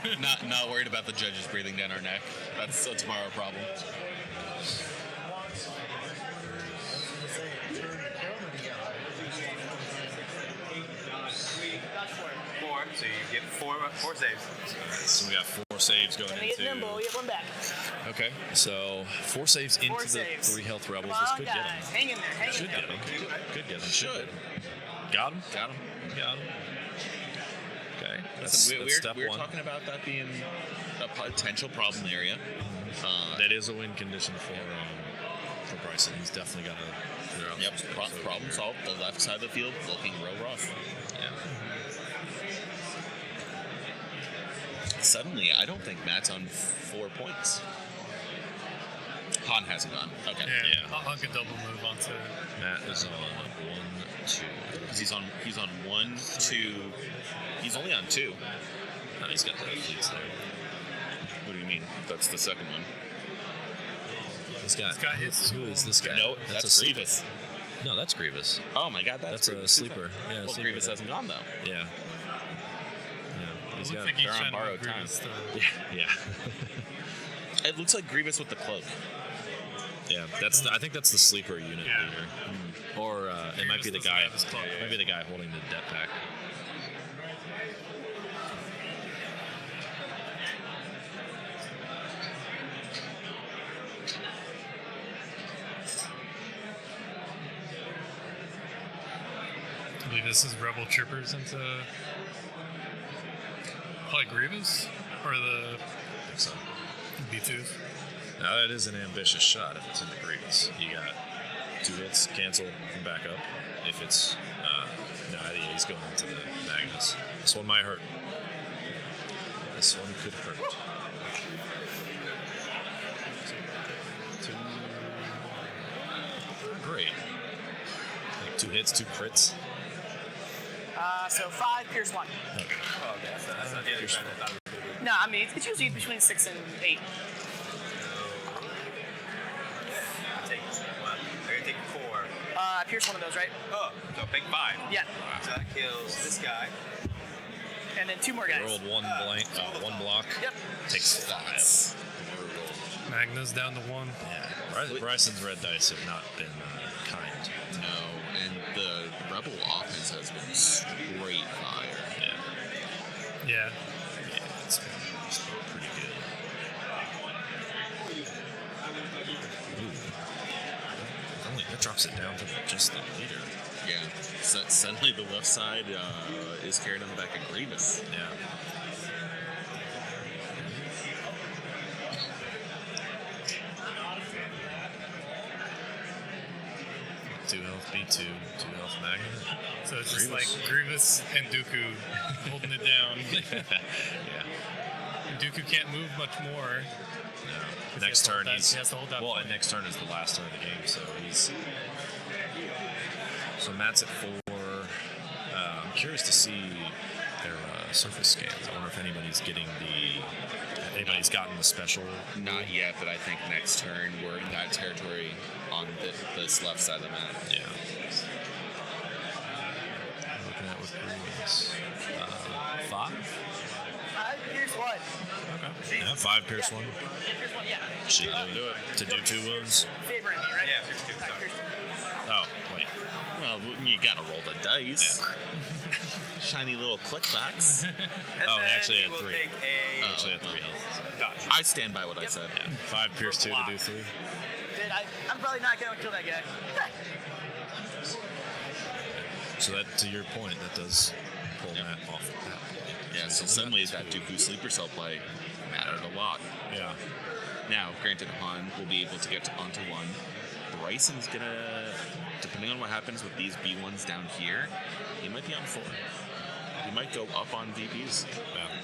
not worried about the judges breathing down our neck. That's a tomorrow problem. Four. So you get four saves. So we got 4 saves going Let me get into. nimble. Get one back. Okay, so 4 saves into 4 the saves. 3 health rebels. Come This on, could get him. guys. Hang in there. Hang in Should there. get him. Could get him. Should. Got him. Got him. Got him. Okay, that's, Listen, that's step we're 1. talking about that being a potential problem area. That is a win condition for Bryson. He's definitely got to clear out. Yep, some space over problem here. solved. The left side of the field looking real rough. Yeah. Suddenly, I don't think Matt's on 4 points. Han hasn't gone. Okay. Yeah. I'll could double move onto. Matt is on 1, 2. Because he's on 1, 2. He's only on 2. No, he's got the fleets there. What do you mean? That's the second one. This guy. This guy hits Who is this guy? No, a that's sleeper. Grievous. No, that's Grievous. Oh my God, That's a Grievous. sleeper. Yeah, Well, sleeper. Grievous hasn't gone though. Yeah. Yeah. It He's looks got. like he's they're on trying to borrowed move time. Grievous to- Yeah. It looks like Grievous with the cloak. Yeah. I think that's the sleeper unit Yeah. leader. Or it might be the Grievous guy. doesn't have his cloak. Might be the guy holding the debt pack. I believe this is Rebel Troopers into probably Grievous or the I think so. B2s. Now that is an ambitious shot if it's in the Grievous. You got 2 hits, cancel, and back up. If it's no, he's going into the Magnus. This one might hurt. This one could hurt. Great. Like 2 hits, 2 crits. So 5, Pierce 1. Oh, okay. So that's not the other side. I thought it was gonna be. No, I mean, it's usually between 6 and 8. Take one. I'm gonna take 4. Pierce one of those, right? Oh, so pick 5. Yeah. So that kills this guy. And then 2 more guys. Rolled one block. Yep. Takes 5. Magna's down to 1. Yeah. Bryson's red dice have not been kind. No, and the Rebel offense has been straight fire. Yeah. Yeah. Yeah, it's been pretty good. Ooh. That drops it down to just the leader. Yeah. So suddenly the left side is carried on the back of Grievous. Yeah. Two health B2, 2 health Magna. So it's just Grievous. like Grievous and Dooku holding it down. Yeah. Dooku can't move much more. No. Next turn he has to hold that well, point. and next turn is the last turn of the game, so he's. So Matt's at 4. I'm curious to see their surface scans. I wonder if anybody's gotten the special. Not yet, but I think next turn we're in that territory on this left side of the map. Yeah. Looking at with Grievous. 5? Pierce 1. Okay. Yeah, 5 Pierce 1. Pierce 1, yeah. Should do it. To do 2 wounds. Favoring me, right? Yeah, Pierce 2. Sorry. Pierce 2. Oh, wait. Well, you gotta roll the dice. Shiny little clickbacks. And Oh, then actually we at will 3. take a Actually at 3 health. dodge. I stand by what I said. Yeah. 5 Pierce 2 to do 3. Dude, I'm probably not going to kill that guy. So that, to your point, that does pull Matt off of that. Yeah, so suddenly that Dooku sleeper cell play mattered a lot. Yeah. Now, granted, Han will be able to get onto 1. Bryson's gonna, depending on what happens with these B1s down here, he might be on 4. He might go up on VPs,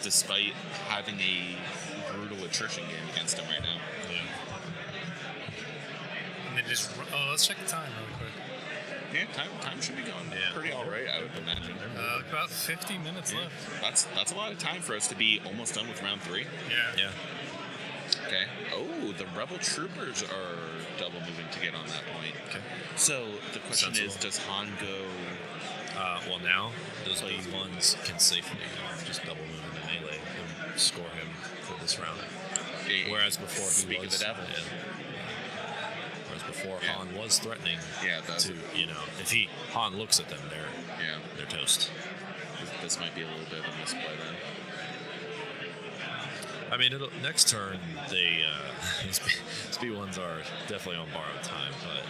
despite having a brutal attrition game against him right now. Yeah. And then just let's check the time real quick. Yeah, time should be going pretty all right, I would imagine. About 50 minutes left. That's a lot of time for us to be almost done with round 3. Yeah. Yeah. Okay. Oh, the Rebel troopers are double moving to get on that point. Okay. So the question is, Sensible. does Han go? Well, now those B1s can safely just double move into melee and score him for this round. Whereas before Speak he of was, the devil. Whereas before Yeah. Han was threatening. Yeah, that's to if Han looks at them, they're toast. This might be a little bit of a misplay then. I mean, next turn they these B1s are definitely on borrowed time, but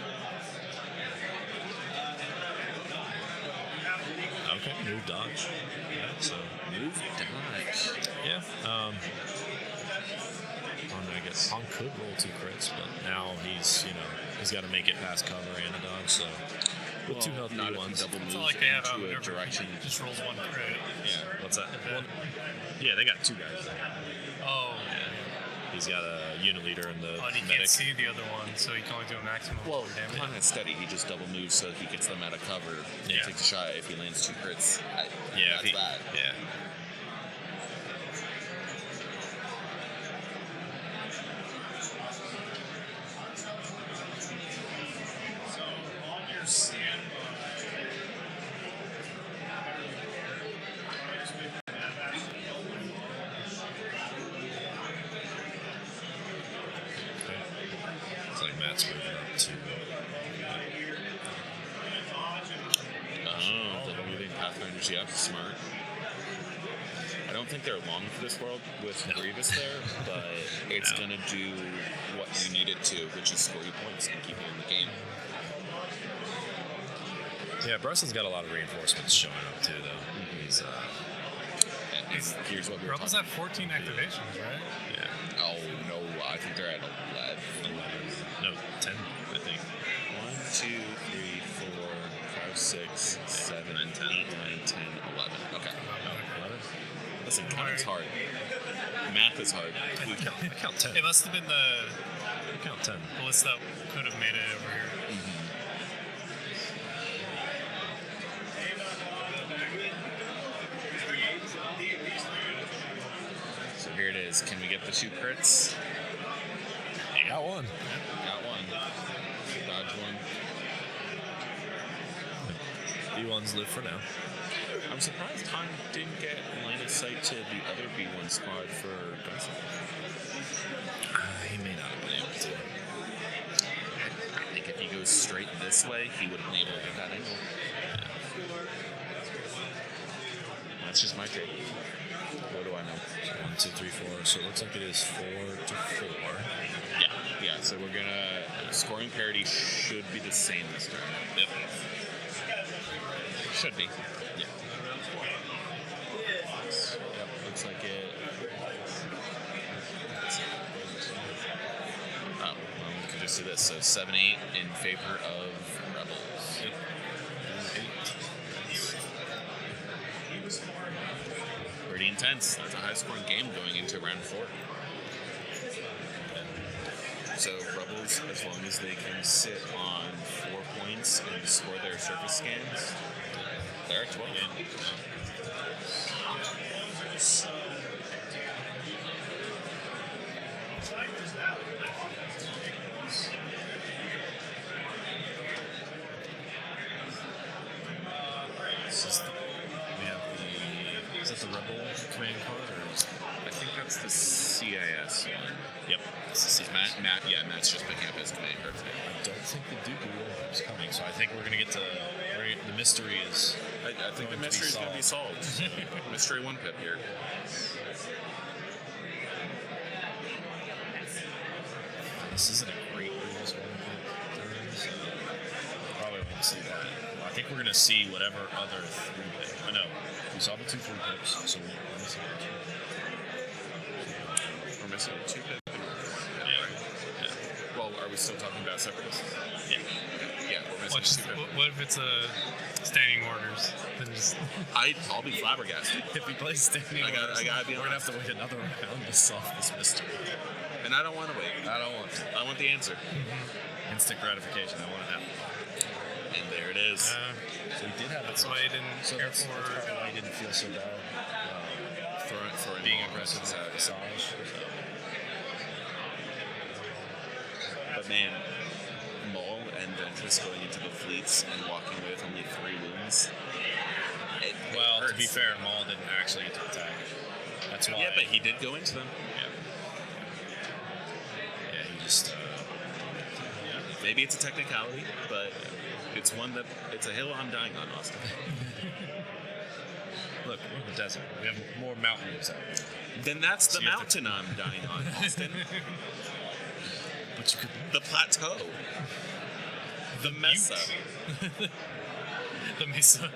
okay, move dodge. Yeah, so Move dodge. yeah. I guess Han could roll 2 crits, but now he's got to make it past cover and a dodge. So with 2 health not if he B1s, double It's moves not like they have into a outmaneuver. direction. He just rolls 1 crit. Yeah. what's that? Yeah, they got 2 guys there. Oh. He's got a unit leader and the Oh, and he medic. can't see the other one, so he can only do a maximum of Well, 4 damage. Han has steady. He just double moves so he gets them out of cover. Yeah. Takes a shot. If he lands 2 crits, Yeah, that's that. Yeah. lightsabers, yep, smart. I don't think they're long for this world with Grievous there, but it's going to do what you need it to, which is score you points and keep you in the game. Yeah, Bryson's got a lot of reinforcements showing up too, though. He's And here's what we were Rebels talking have 14 activations, right? yeah, Oh, no, I think they're at 11. no 10, I think. 1, 2, 3, 4, 5, 6, 7, 8, 9, 10, 11. Okay. Oh, 11. Listen, counting's hard. Math is hard. I count 10. It must have been the Count 10. list that could have made it over here. So here it is. Can we get the 2 crits? You got one. Got one. Dodge one. B1s live for now. I'm surprised Han didn't get line of sight to the other B1 squad for Bryson. He may not have been able to. I think if he goes straight this way, he would have been able to get that angle. That's just my take. What do I know? 1, 2, 3, 4. So it looks like it is 4 to 4. Yeah. So we're gonna scoring parity should be the same this turn. Yep. Should be. Yeah. Yep. Looks like it. Oh, well, we could just do this. So 7-8 in favor of Rebels. Yep. 8. Pretty intense. That's a high-scoring game going into round 4. So Rebels, as long as they can sit on 4 points and score their surface scans, they're at 12. Is that the Rebel command card, or is I think that's the CIS one. Yep. Matt's just picking up his command card today. I don't think the Dooku is coming, so I think we're gonna get to the mystery is. I think the Going to be mystery's going to be solved. Mystery 1 pip here. This isn't a great rules one turn, so probably won't see that. I think we're gonna see whatever other 3 pip. I know we saw the 2 3 pips, so we're missing We're missing 2 pip. Yeah. Well, are we still talking about separatists? Yeah. Yeah, we're missing 2 pip. What if it's a standing orders? Then just I'll be flabbergasted. If he plays standing, I gotta be we're gonna have to wait another round to solve this mystery. And I don't want to wait. I don't want to. I want the answer. Instant gratification. I want it now. And there it is. So he did have. that's why I didn't So care that's for. probably why he didn't feel so bad. For Being Maul. aggressive with Asajj. But man, Maul and Ventress going into the fleets and walking away with only 3 wounds. Well, to be hurts. fair, Maul didn't actually get to attack. That's why. Yeah, but he did go into them. Yeah, he just. Maybe it's a technicality, but it's it's a hill I'm dying on, Austin. Look, we're in the desert. We have more mountains out there. Then that's the So you have to- mountain I'm dying on, Austin. But you could. The plateau. The mesa. The Mesa.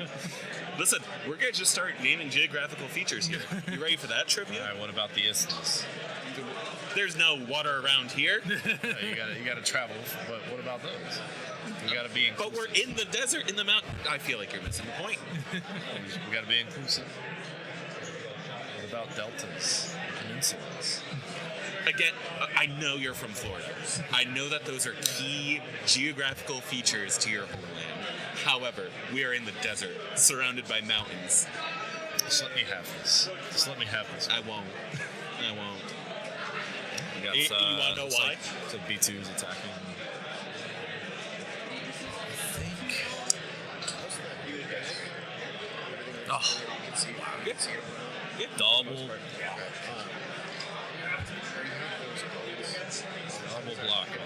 Listen, we're gonna just start naming geographical features here. You ready for that All trivia? right, what about the isthmus? There's no water around here. You gotta travel, but what about those? We gotta be inclusive. But we're in the desert, in the mountain. I feel like you're missing the point. We gotta be inclusive. What about deltas, peninsulas? Again, I know you're from Florida. I know that those are key geographical features to your homeland. However, we are in the desert, surrounded by mountains. Just let me have this. Just let me have this. I won't. I won't. We got, You wanna know it's why? Like, so B2's attacking. I think. Oh, Yeah. double block on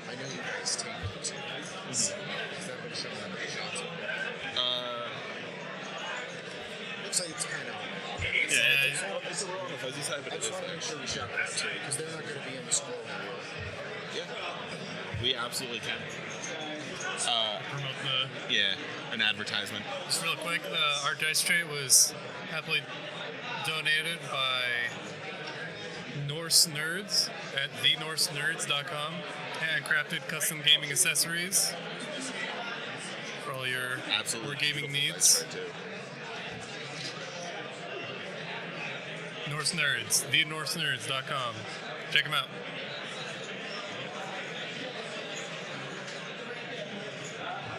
I know you guys take it. Is that what showing on the shots? Looks like it's kind of. Yeah, It's a little on the fuzzy side, but I it just is want to there. make sure we shot that too, because they're not going to be in the scroll anymore. Yeah, we absolutely can. promote the. Yeah, an advertisement. Just real quick, our dice tray was happily donated by Norse Nerds at thenorsenerds.com. Handcrafted custom gaming accessories for all your Absolutely gaming beautiful needs. dice tray, too. Norse Nerds, thenorsenerds.com. Check them out.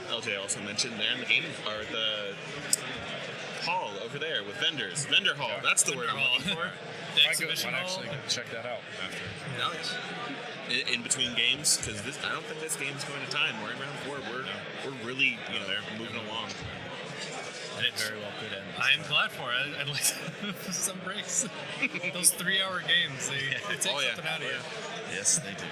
LJ also mentioned there in the gaming or the hall over there with vendors. Vendor hall. That's the word I'm looking for. The exhibition Might hall. actually check that out after. Nice. In between games, because I don't think this game's going to time. We're in round 4. We're really moving along. And it very well could end. I am glad for it. I'd like some breaks. Those 3-hour games, they take Oh, yeah. something out of you. Yes, they do.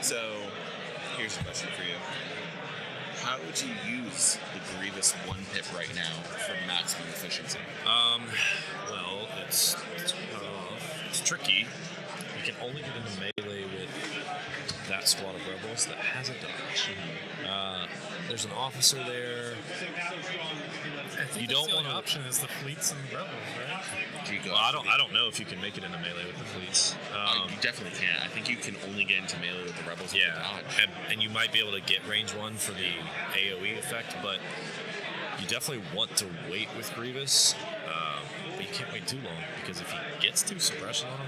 So, here's a question for you. How would you use the Grievous 1 pip right now for maximum efficiency? Well, it's tricky. You can only get into melee with that squad of rebels that has a dodge. There's an officer there. I think You that's don't the only wanna- option is the fleets and rebels, right? Do you go Well, I after don't know if you can make it into melee with the fleets. you definitely can't. I think you can only get into melee with the rebels with the Yeah, dodge. and you might be able to get range 1 for the AoE effect, but you definitely want to wait with Grievous. But you can't wait too long, because if he gets 2 suppression on him,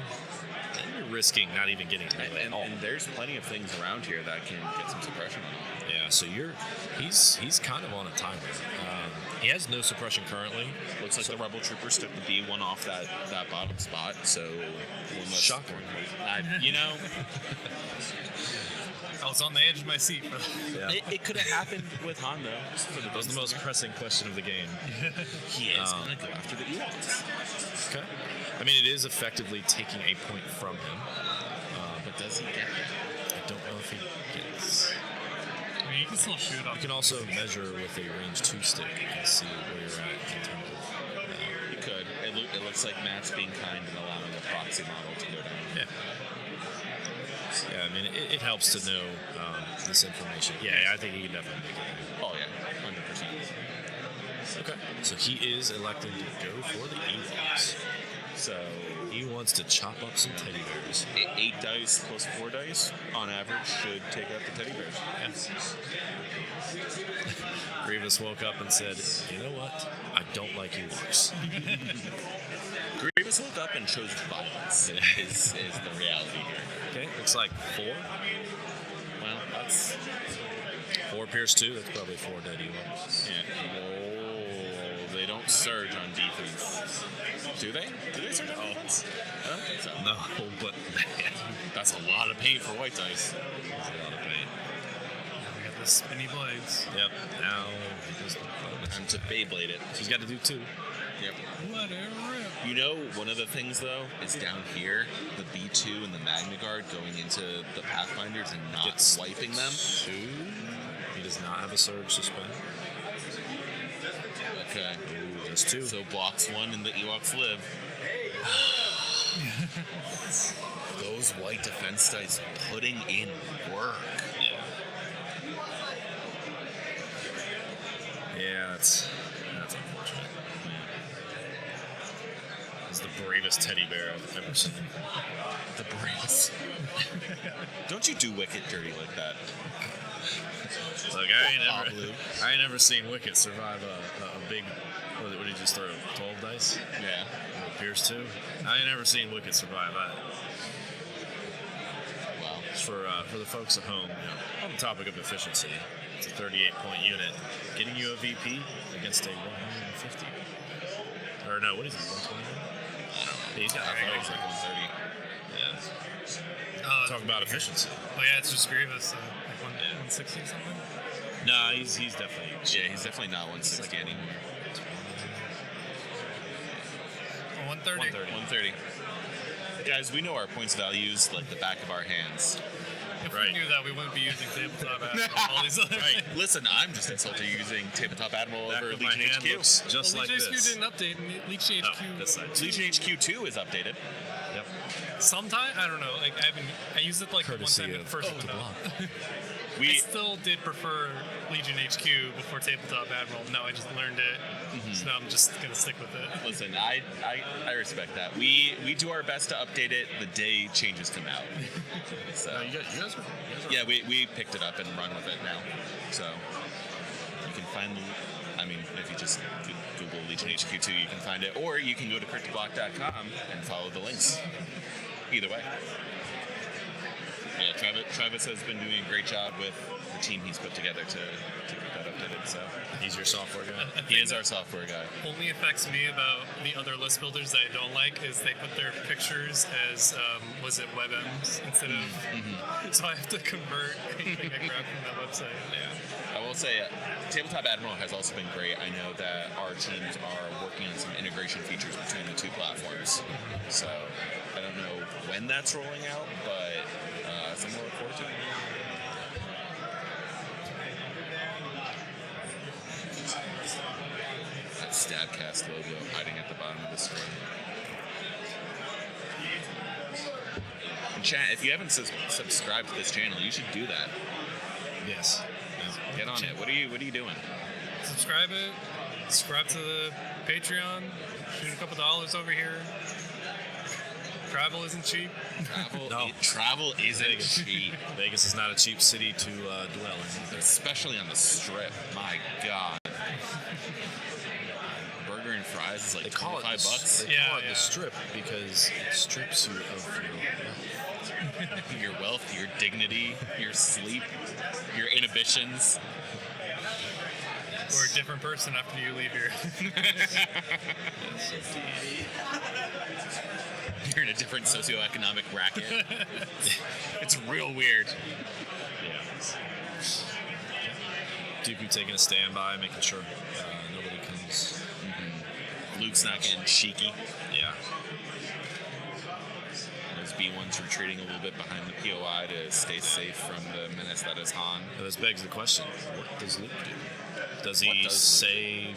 then you're risking not even getting melee at all. And there's plenty of things around here that can get some suppression on him. Yeah, so he's kind of on a timer. He has no suppression currently. Looks like the rebel troopers took the B1 off that bottom spot, so we must. Shocking. I was on the edge of my seat for that. Yeah. It could have happened with Han though. That was the most pressing question of the game. He is gonna go after the Ewoks. Okay. I mean, it is effectively taking a point from him. But does he get it? I don't know if he gets. I mean, you can still shoot off. You can also measure with a range 2 stick and see where you're at in terms of. He could. It looks like Matt's being kind and allowing the proxy model to go down. Yeah. Yeah, I mean, it helps to know this information. Yeah, I think he can definitely make it. Oh yeah, 100%. Okay. So he is electing to go for the Ewoks. So He wants to chop up some teddy bears. 8 dice plus 4 dice on average should take out the teddy bears. Yes. Grievous woke up and said, "You know what? I don't like Ewoks." Grievous woke up and chose violence. is the reality here. Okay, looks like 4. Well, that's 4 Pierce 2. That's probably 4 dead Ewoks. yeah. Oh, they don't surge on defense. Do they? Do they surge on defense? I don't think so. No, but man, That's a lot of pain for white dice. that's a lot of pain. We got the spinny blades. Yep. Now he just Time to Beyblade it. she's got to do 2. Yep. Whatever. You know, one of the things though is down here, the B2 and the Magna Guard going into the Pathfinders and not Gets wiping them. 2. He does not have a surge suspend. Okay. Ooh, that's 2. So blocks 1 and the Ewoks live. Those white defense dice putting in work. Yeah, that's unfortunate. He's the bravest teddy bear I've ever seen. The brains. Don't you do Wicket dirty like that? Look, I ain't never seen Wicket survive a big. What did he just throw? 12 dice? Yeah. Pierce 2? I ain't never seen Wicket survive that. Wow. For the folks at home, on the topic of efficiency, it's a 38-point unit. Getting you a VP against a 150. Or no, what is he, 120? He's got I think it's like 130. Yeah. Talk about efficiency. Oh yeah, it's just Grievous. Like 160 or something. Nah, he's definitely. Yeah, he's definitely not 160 anymore. 130. 130. Guys, we know our points values like the back of our hands. If Right. we knew that, we wouldn't be using tabletop Admiral and all these other Right. things. Listen, I'm just insulted using Tabletop Admiral Back over of my Legion hand HQ. looks just Well, like Legion HQ this. didn't update, and Legion Oh, HQ this side. Legion HQ2 is updated. Yep. sometime, I don't know, like I used it like Courtesy one time of at first. Oak the Block. I We still did prefer Legion HQ before Tabletop Admiral. Now I just learned it, so now I'm just gonna stick with it. listen. I respect that. We do our best to update it the day changes come out. So You guys are yeah, we picked it up and run with it now. So you can find. I mean, if you just Google Legion HQ2, you can find it, or you can go to cryptoblock.com and follow the links. Either way. Yeah, Travis has been doing a great job with the team he's put together to get that updated. So He's your software guy. he is our software guy. Only affects me about the other list builders that I don't like is they put their pictures as was it WebMs instead of so I have to convert anything I grab from that website. Yeah. I will say, Tabletop Admiral has also been great. I know that our teams are working on some integration features between the two platforms. So I don't know when that's rolling out, but something to look forward to. That Stabcast logo hiding at the bottom of the screen. And chat, if you haven't subscribed to this channel, you should do that. Yes. Get on it. What are you doing? Subscribe it. Subscribe to the Patreon. Shoot a couple dollars over here. Travel isn't cheap. Travel isn't cheap, Vegas is not a cheap city to dwell in. especially on the Strip. My God, burger and fries is like They call it $25. They call it Yeah. the strip because it strips you of your Your wealth, your dignity, your sleep, your inhibitions. We're a different person after you leave here. You're in a different socioeconomic bracket. It's real weird. Dooku taking a standby, making sure nobody comes. Luke's not getting cheeky. Yeah. Those B1s retreating a little bit behind the POI to stay safe from the menace that is Han. Now, this begs the question: what does Luke do? Does What he does- say,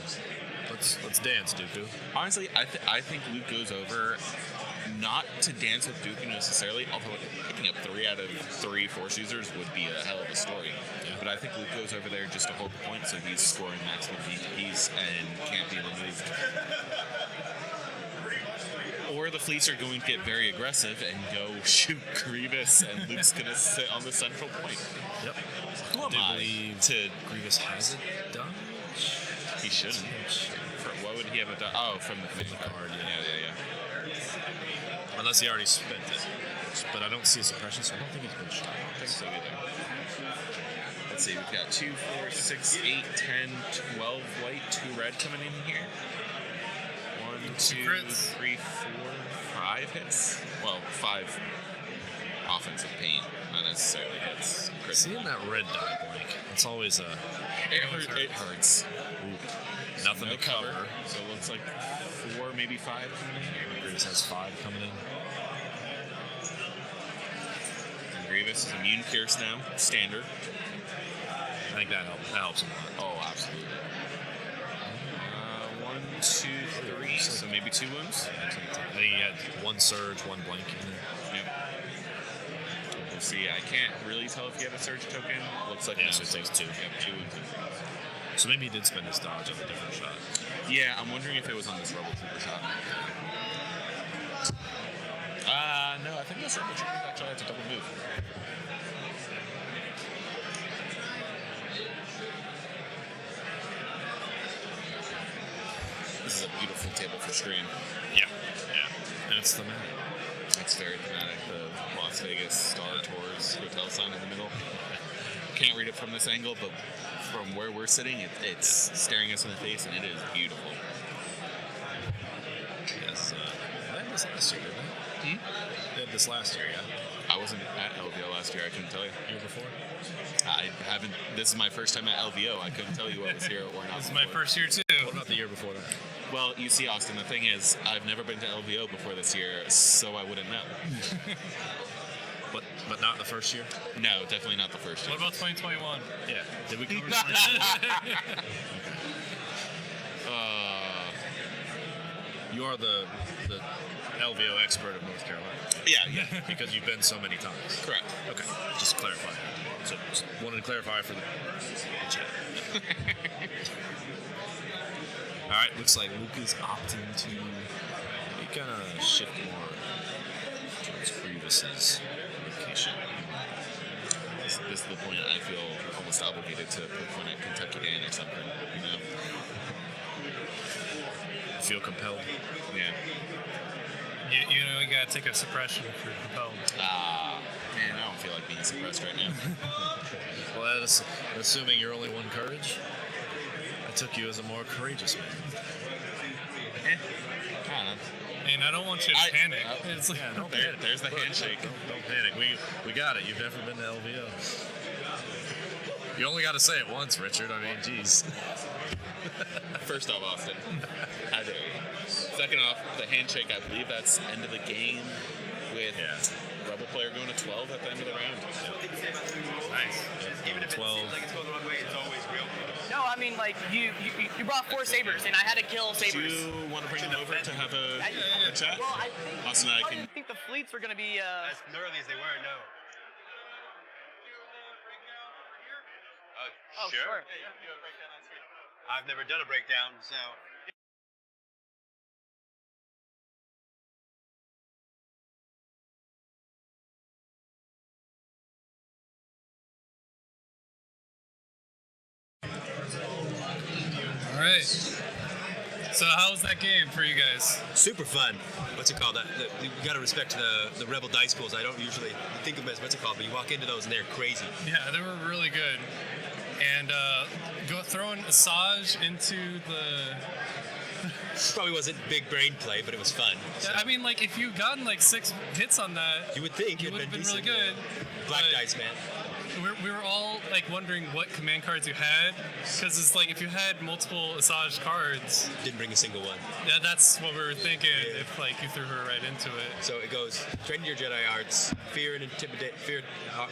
"Let's dance, Dooku"? Honestly, I think Luke goes over not to dance with Dooku necessarily, although picking up 3 out of 3 Force users would be a hell of a story. But I think Luke goes over there just to hold the point, so he's scoring maximum VPs and can't be removed. Or the fleets are going to get very aggressive and go shoot Grievous, and Luke's going to sit on the central point. Yep. Who am Do you I believe to? Grievous has it done? He shouldn't. What would he have done? Oh, from the command card. Yeah. Unless he already spent it. But I don't see a suppression, so I don't think he's been shot. I don't think so either. Let's see, we've got 2, 4, 6, 8, 10, 12 white, 2 red coming in here. 1, 2, crits. 3, 4, 5 hits. Well, 5 offensive paint, not necessarily hits. Crit. Seeing that red dot blank, it's always a It hurts. nothing No to cover. so it looks like 4, maybe 5 coming in here. Grievous has 5 coming in. And Grievous is immune pierce now, standard. I think that helps him a lot. Oh, absolutely. 1, 2, 3, so maybe 2 wounds. I think he had 1 surge, 1 blank in there. Yep. We'll see. I can't really tell if he had a surge token. Looks like Yeah, no, so it takes 2. Yep, 2 wounds. So maybe he did spend his dodge on a different shot. Yeah, I'm wondering if it was on this Rebel Trooper shot. No, I think this Rebel Trooper actually had to double move. This is a beautiful table for stream. Yeah. And it's thematic. It's very thematic. The Las Vegas Star Tours hotel sign in the middle. Can't read it from this angle, but from where we're sitting, it's staring us in the face, and it is beautiful. Yes. I had this last year, didn't I? They had this last year, yeah. I wasn't at LVO last year. I couldn't tell you. Year before? I haven't. This is my first time at LVO. I couldn't tell you what was here or not. This is my before. first year too. What about the year before that? Well, you see, Austin, the thing is, I've never been to LVO before this year, so I wouldn't know. But not the first year? No, definitely not the first year. What about 2021? Yeah. Did we cover You are the LVO expert of North Carolina. Yeah. Because you've been so many times. Correct. Okay. Just clarify. So just wanted to clarify for the chat. All right. Looks like Luke is opting to kind of shift more towards Grievous' location. This is the point I feel almost obligated to put one at Kentucky Dan or something, you know? Feel compelled. Yeah. You know, you gotta take a suppression if you're compelled. Man, I don't feel like being suppressed right now. Well, that is assuming you're only one courage. I took you as a more courageous man. I don't know. And I don't want you to panic. It's like, Yeah, don't There, panic. there's the handshake. Don't panic. We got it. You've never been to LVO. You only got to say it once, Richard. I mean, geez. First off, Austin, how dare you? Second off, the handshake, I believe that's end of the game with Rebel player going to 12 at the end of the round. Nice. Even if 12. it seems like it's going the wrong way, it's always real. No, I mean, like, you brought 4 sabers, and I had to kill Do sabers. you want to bring them over to have a chat? Well, I think Austin and I can. didn't think the fleets were going to be. As gnarly as they were, no. Oh, sure. I've never done a breakdown, so. all right. So how was that game for you guys? Super fun. What's it called? You got to respect the Rebel dice pools. I don't usually think of them as what's it called, but you walk into those and they're crazy. Yeah, they were really good. And throwing Asajj into the. Probably wasn't big brain play, but it was fun. So. I mean, like, if you gotten like 6 hits on that, You would think you it'd would have been decent. really good. Black but dice, man. We were all like wondering what command cards you had, because it's like if you had multiple Asajj cards, Didn't bring a single one. that's what we were thinking. Yeah. If like you threw her right into it. So it goes train your Jedi arts, fear and intimidate, fear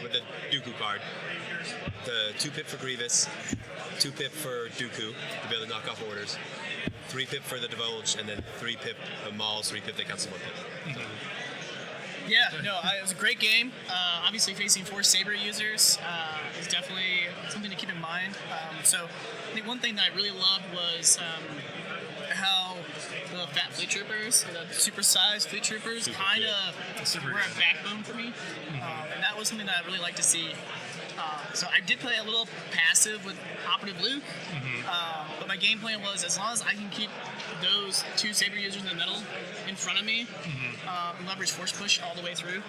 with the Dooku card, the 2-pip for Grievous, 2-pip for Dooku to be able to knock off orders, 3-pip for the Divulge, and then 3-pip Maul's 3-pip that counts as 1-pip. Yeah, no, it was a great game. Obviously, facing 4 saber users is definitely something to keep in mind. So, I think one thing that I really loved was how the fat fleet troopers, the super-sized fleet troopers, kind of were a backbone for me, and that was something that I really like to see. So I did play a little passive with Operative Luke, but my game plan was as long as I can keep those 2 saber users in the middle in front of me and leverage force push all the way through,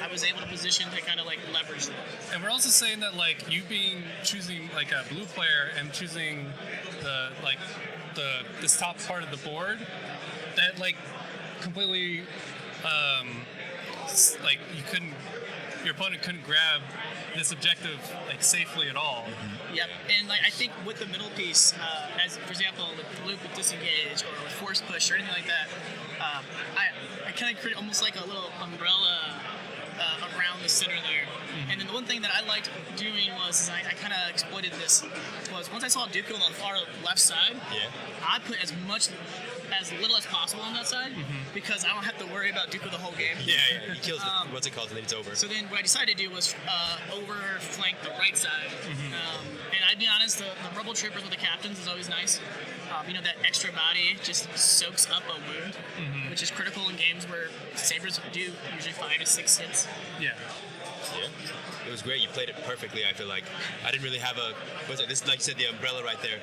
I was able to position to kind of like leverage that. And we're also saying that like you choosing like a blue player and choosing this top part of the board, that like completely like your opponent couldn't grab this objective like safely at all. Yep, and like I think with the middle piece, as for example with Luke with disengage or with force push or anything like that, I kind of create almost like a little umbrella around the center there. And then the one thing that I liked doing was I kind of exploited this was once I saw Dooku on the far left side, I put as little as possible on that side because I don't have to worry about Dooku the whole game. Yeah, he kills it. What's it called? And then it's over. So then what I decided to do was overflank the right side. And I'd be honest, the Rebel Troopers with the captains is always nice. That extra body just soaks up a wound, which is critical in games where sabers do usually 5 to 6 hits. Yeah. Yeah. It was great. You played it perfectly, I feel like. I didn't really have this, like you said, the umbrella right there.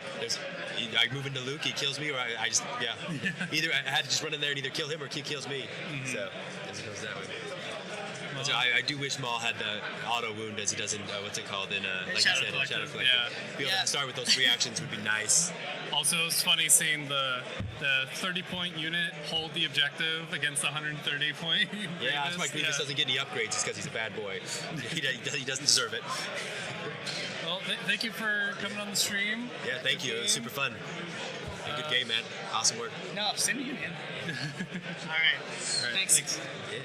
I move into Luke, he kills me, or I just, either I had to just run in there and either kill him or he kills me. So, as it goes that way. So I do wish Maul had the auto wound as he does in, what's it called, in, like Shadow you said, in Shadow Collective, Collective. yeah. Be able to start with those 3 actions would be nice. Also, it's funny seeing the 30-point unit hold the objective against the 130-point. Yeah, that's why Grievous doesn't get any upgrades, just because he's a bad boy. He doesn't deserve it. Well, thank you for coming on the stream. Yeah, thank you. It was super fun. A good game, man. Awesome work. No, send me in, man. All right. All right, Thanks. thanks. Yeah.